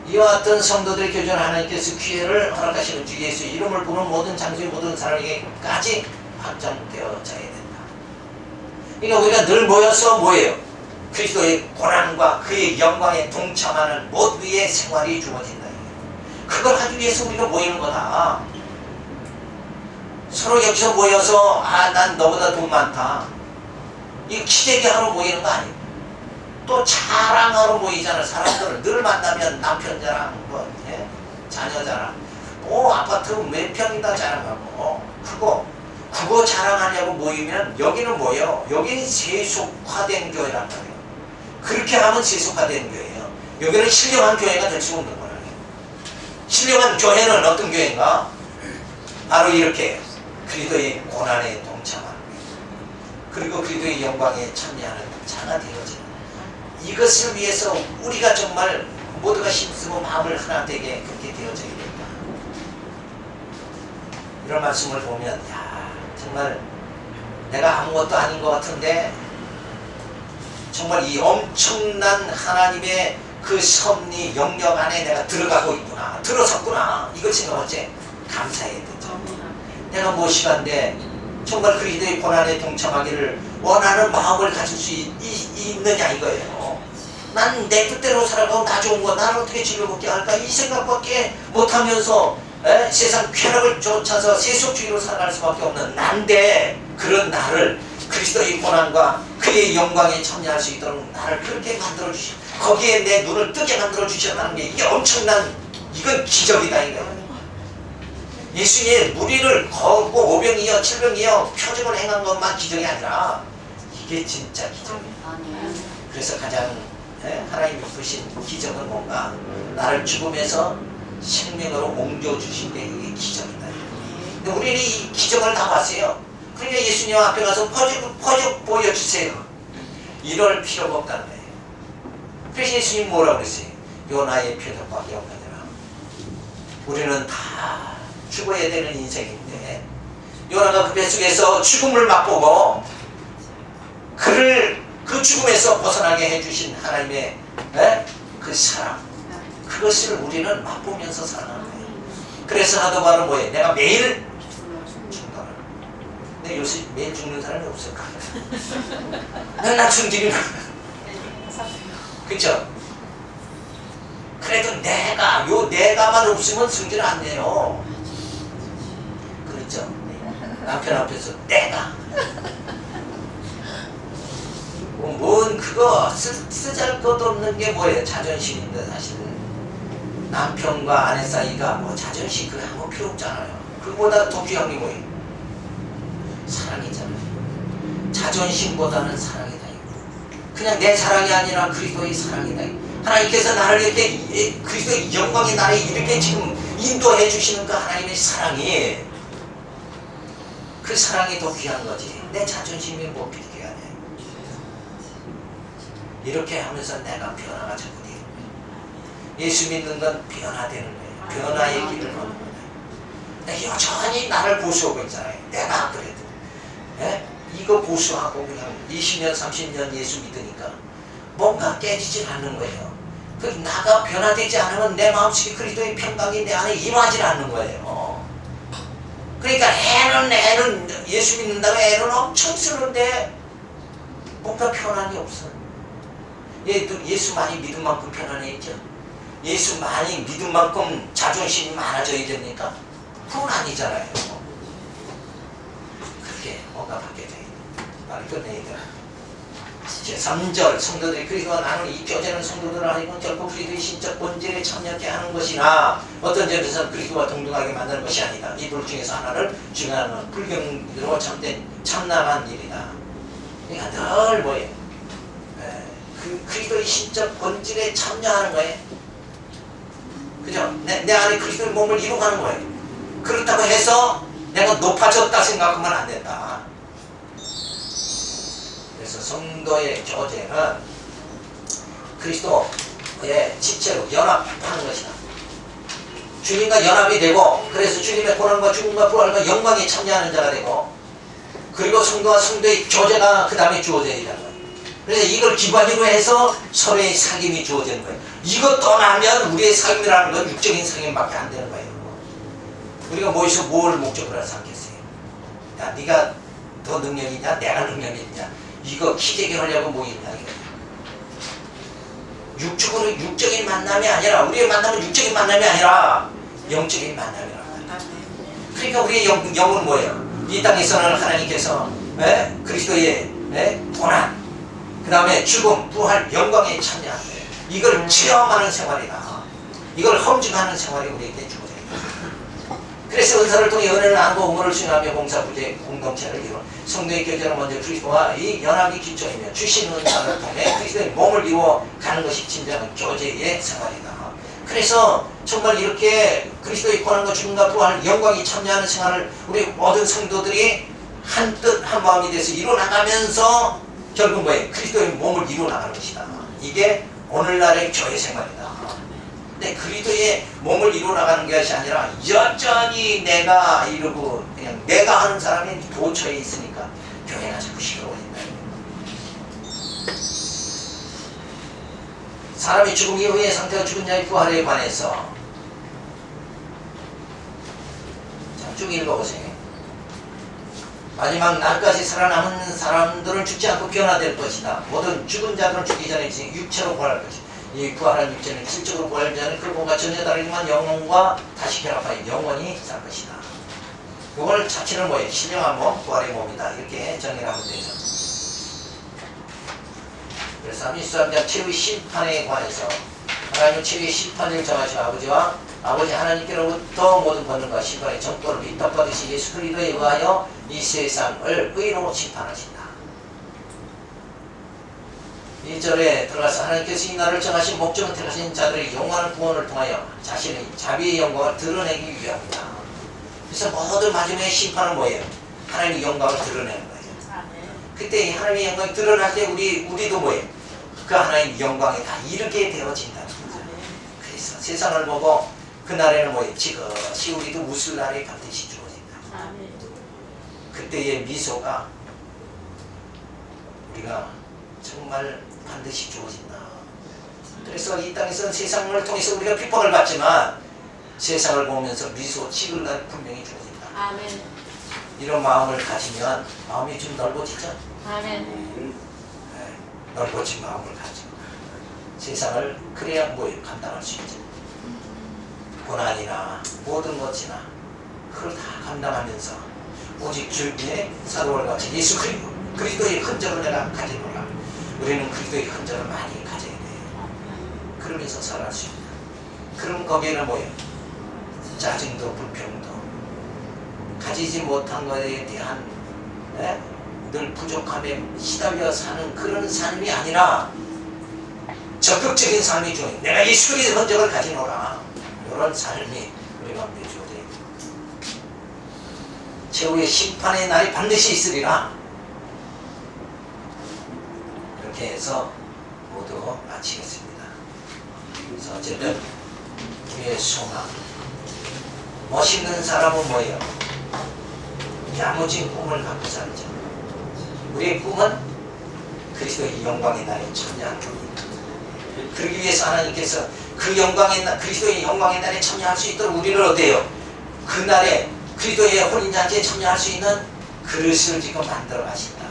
이와 같은 성도들의 교제는 하나님께서 기회를 허락하시는 주 예수 이름을 부르는 모든 장소의 모든 사람에게까지 확장되어져야 된다. 그러니까 우리가 늘 모여서 뭐예요? 그리스도의 고난과 그의 영광에 동참하는 모두의 생활이 주어진다. 그걸 하기 위해서 우리가 모이는 거다. 서로 여기서 모여서 난 너보다 돈 많다. 이 기대기하러 모이는 거 아니에요. 또 자랑하러 모이잖아. 사람들을 늘 만나면 남편 자랑, 자녀 자랑, 아파트 몇 평이다 자랑하고, 그거 자랑하려고 모이면 여기는 뭐예요? 여기는 세속화된 교회란 말이에요. 그렇게 하면 세속화된 교회예요. 여기는 신령한 교회가 될 수 없는 거예요. 신령한 교회는 어떤 교회인가? 바로 이렇게 그리스도의 고난에 동참하는 거예요. 그리고 그리스도의 영광에 참여하는 자가 되어지는 거예요. 이것을 위해서 우리가 정말 모두가 힘쓰고 마음을 하나 되게 그렇게 되어져야 된다. 이런 말씀을 보면 정말 내가 아무것도 아닌 것 같은데 정말 이 엄청난 하나님의 그 섭리 영역 안에 내가 들어가고 있구나, 들어섰구나, 이걸 생각하지 감사해야 되죠. 내가 무엇이간데 정말 그리스도의 고난에 동참하기를 원하는 마음을 가질 수 있느냐 이거예요. 난 내 뜻대로 살아가고 나 좋은 거 나를 어떻게 즐겁게 할까 이 생각밖에 못하면서 세상 쾌락을 쫓아서 세속주의로 살아갈 수밖에 없는 난데, 그런 나를 그리스도의 고난과 그의 영광에 참여할 수 있도록 나를 그렇게 만들어주시, 거기에 내 눈을 뜨게 만들어주셨다는 게 이게 엄청난, 이건 기적이다 이거예요. 예수의 무리를 걷고 오병이어 칠병이어 표적을 행한 것만 기적이 아니라 이게 진짜 기적이에요. 그래서 가장 하나님이 부신 기적은 뭔가? 나를 죽음에서 생명으로 옮겨주신 게 이게 기적이다. 근데 우리는 이 기적을 다 봤어요. 그러니까 예수님 앞에 가서 표적 보여주세요. 이럴 필요가 없다는 거예요. 그래서 예수님 뭐라고 그랬어요? 요나의 표적밖에 없느니라. 우리는 다 죽어야 되는 인생인데 요나가 그 뱃속에서 죽음을 맛보고 그를 그 죽음에서 벗어나게 해주신 하나님의 그 사랑, 그것을 우리는 맛보면서 살아가는 거예요. 그래서 하도 바로 뭐예요? 내가 매일 죽는다. 근데 요새 매일 죽는 사람이 없을까? 맨날 승질이 나. 그쵸? 그래도 내가만 없으면 승질 안 내요. 그렇죠? 남편 앞에서 내가 뭔 그거 쓰잘것 없는 게 뭐예요? 자존심인데 사실은 남편과 아내 사이가 뭐 자존심 그거 아무 필요 없잖아요. 그거보다 더 귀한 게 뭐예요? 사랑이잖아요. 자존심보다는 사랑이다. 그냥 내 사랑이 아니라 그리스도의 사랑이다. 하나님께서 나를 이렇게 그리스도의 영광의 나를 이렇게 지금 인도해 주시는 그 하나님의 사랑이, 그 사랑이 더 귀한 거지. 내 자존심이 뭐 비교가 돼. 이렇게 하면서 내가 변화가 자꾸 되는 거예요. 예수 믿는 건 변화되는 거예요. 변화의 길을 걷는 거예요. 근데 여전히 나를 보수하고 있잖아요. 내가 그래도 이거 보수하고 그냥 20년 30년 예수 믿으니까 뭔가 깨지질 않는 거예요. 그 나가 변화되지 않으면 내 마음속에 그리스도의 평강이 내 안에 임하지 않는 거예요. 그러니까 애는 예수 믿는다고 애는 엄청 쓰는데 뭔가 편안이 없어요. 예수 많이 믿은 만큼 편안해졌죠. 예수 많이 믿은 만큼 자존심이 많아져야 됩니까? 그건 아니잖아요. 그렇게 뭔가 바뀌어야 돼요. 말을 끝내야 돼요. 제3절 성도들이 그리스도와 나누는 이 교제는 성도들을 하여금 결코 그리스도의 신적 본질에 참여케 하는 것이나 어떤 점에서는 그리스도와 동등하게 만드는 것이 아니다. 이 둘 중에서 하나를 중요한 불경으로 참된 참남한 일이다. 그러니까 늘 뭐예요? 그리스도의 신적 본질에 참여하는 거예요. 그죠? 내 안에 그리스도의 몸을 이루어가는 거예요. 그렇다고 해서 내가 높아졌다 생각하면 안 된다. 그래서 성도의 교제는 그리스도의 지체로 연합하는 것이다. 주님과 연합이 되고, 그래서 주님의 고난과 죽음과 부활과 영광에 참여하는 자가 되고, 그리고 성도와 성도의 교제가 그 다음에 주어져야 되는 거예요. 그래서 이걸 기반으로 해서 서로의 사귐이 주어지는 거예요. 이거 떠나면 우리의 사귐이라는 건 육적인 사귐밖에 안 되는 거예요. 우리가 모여서 뭘 목적으로 삼겠어요? 야, 네가 더 능력이 있냐? 내가 능력이 있냐? 이거 기대기 하려고 모이냐? 이거. 육적인 만남이 아니라, 우리의 만남은 육적인 만남이 아니라 영적인 만남이라. 그러니까 우리의 영은 뭐예요? 이 땅에서는 하나님께서 그리스도의 고난, 그 다음에 죽음, 부활, 영광에 참여하는 거예요. 이걸 체험하는 생활이다. 이걸 험증하는 생활이 우리에게 주어져요. 그래서 은사를 통해 은혜를 나누고 응원을 수행하며 봉사부재 공동체를 이루어 성도의 교제는 먼저 그리스도와 이 연합이 기초이며 주신 은사를 통해 그리스도의 몸을 이루어 가는 것이 진정한 교제의 생활이다. 그래서 정말 이렇게 그리스도의 고난과 죽음과 부활, 영광이 참여하는 생활을 우리 모든 성도들이 한뜻 한마음이 돼서 이루어나가면서 결국 뭐예요? 그리스도의 몸을 이루어나가는 것이다. 이게 오늘날의 교회 생활이다. 근데 그리스도의 몸을 이루어나가는 것이 아니라 여전히 내가 이루고 그냥 내가 하는 사람이 도처에 있으니까 교회가 자꾸 시끄러워진다. 사람이 죽음 이후의 상태와 죽은 자의 부활에 관해서 쭉 읽어보세요. 마지막 날까지 살아남은 사람들은 죽지 않고 변화될 것이다. 모든 죽은 자들은 죽기 전에 육체로 부활할 것이다. 이 부활한 육체는 질적으로 부활하지 않은 그 몸과 전혀 다르지만 영혼과 다시 결합하여 영원히 살 것이다. 이걸 자체는 뭐예요? 신령한 몸, 부활의 몸이다. 이렇게 정의를 하면 되죠. 그래서 미수함자 최후의 심판에 관해서 하나님은 최후의 심판을 정하시고 아버지 하나님께로부터 모든 권능과 심판의 정권을 빗덕받으시 예수 그리스도에 의하여 이 세상을 의로 심판하신다. 1절에 들어가서 하나님께서 이 날을 정하신 목적은 택하신 자들의 영원한 구원을 통하여 자신의 자비의 영광을 드러내기 위함이다. 그래서 모든 마지막의 심판은 뭐예요? 하나님의 영광을 드러내는 거예요. 그때 하나님의 영광이 드러날 때 우리도 뭐예요? 그 하나님의 영광에 다 이르게 되어진다는 거죠. 그래서 세상을 보고 그날에는 뭐예요? 지그시 우리도 웃을 날이 반드시 주어진다. 그때의 미소가 우리가 정말 반드시 주어진다. 그래서 이 땅에서는 세상을 통해서 우리가 핍박을 받지만 세상을 보면서 미소 찍을 날 분명히 주어진다. 아멘. 이런 마음을 가지면 마음이 좀 넓어지죠. 아멘. 넓어진 마음을 가지고 세상을 그래야 뭐예요? 감당할 수 있죠. 고난이나 모든 것이나 그걸 다 감당하면서 오직 주의 사도를 같이 예수 그리스도의 흔적을 내가 가지노라. 우리는 그리스도의 흔적을 많이 가져야 돼요. 그러면서 살아갈 수 있다. 그럼 거기에는 뭐예요? 짜증도 불평도 가지지 못한 것에 대한 늘 부족함에 시달려 사는 그런 삶이 아니라 적극적인 삶이 중요해요. 내가 예수 그리스도의 흔적을 가지노라. 이런 삶이 우리 가운데 주어져야 돼요. 최후의 심판의 날이 반드시 있으리라. 이렇게 해서 모두 마치겠습니다. 그래서 어쨌든 우리의 소망, 멋있는 사람은 뭐예요? 야무진 꿈을 갖고 살죠. 우리의 꿈은 그리스도의 영광의 날에 참여하는 겁니다. 그러기 위해서 하나님께서 그 영광의 날, 그리스도의 영광의 날에 참여할 수 있도록 우리를 어때요? 그 날에 그리스도의 혼인잔치에 참여할 수 있는 그릇을 지금 만들어 가신다.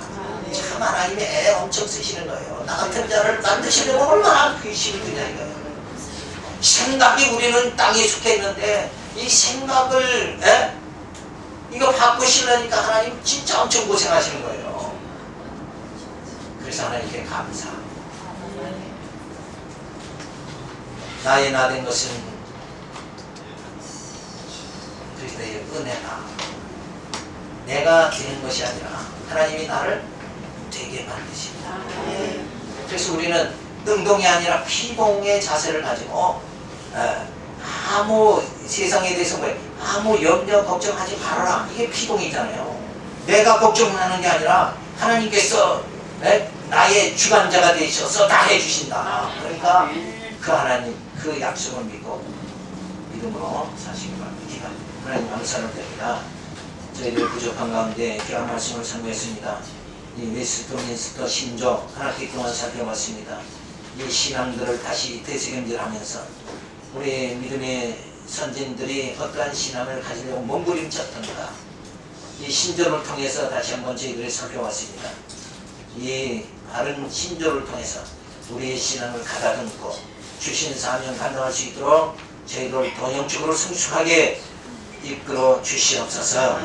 참 하나님의 애 엄청 쓰시는 거예요. 나 같은 자를 만드시려고 얼마나 귀심이 드냐 이거예요. 생각이 우리는 땅에 속해 있는데 이 생각을 이거 바꾸시려니까 하나님 진짜 엄청 고생하시는 거예요. 그래서 하나님께 감사. 나의 나 된 것은 그리스도의 은혜다. 내가 되는 것이 아니라 하나님이 나를 되게 만드신다. 그래서 우리는 능동이 아니라 피동의 자세를 가지고 아무 세상에 대해서 아무 염려 걱정하지 말아라. 이게 피동이잖아요. 내가 걱정하는 게 아니라 하나님께서 나의 주관자가 되셔서 다 해주신다. 그러니까 그 하나님 그 약속을 믿고 믿음으로 사시기 바랍니다. 하나님 감사를 드립니다. 저희들 부족한 가운데 귀한 말씀을 선고했습니다. 이 웨스트민스터 신조 한 학기 동안 살펴봤습니다. 이 신앙들을 다시 되새김질하면서 우리 믿음의 선진들이 어떠한 신앙을 가지려고 몸부림쳤던가 이 신조를 통해서 다시 한번 저희들이 살펴봤습니다. 이 바른 신조를 통해서 우리의 신앙을 가다듬고 주신 사명 감당할 수 있도록 저희들 더 영적으로 성숙하게 이끌어 주시옵소서.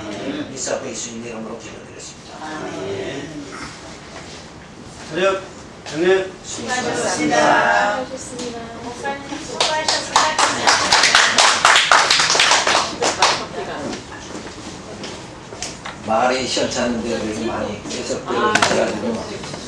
미사부 예수님 이름으로 기도드렸습니다. 저녁 정례 수고하셨습니다. 목사님 수고하셨습니다. 말이 시원찮은데 많이 계속 들어주셔가지고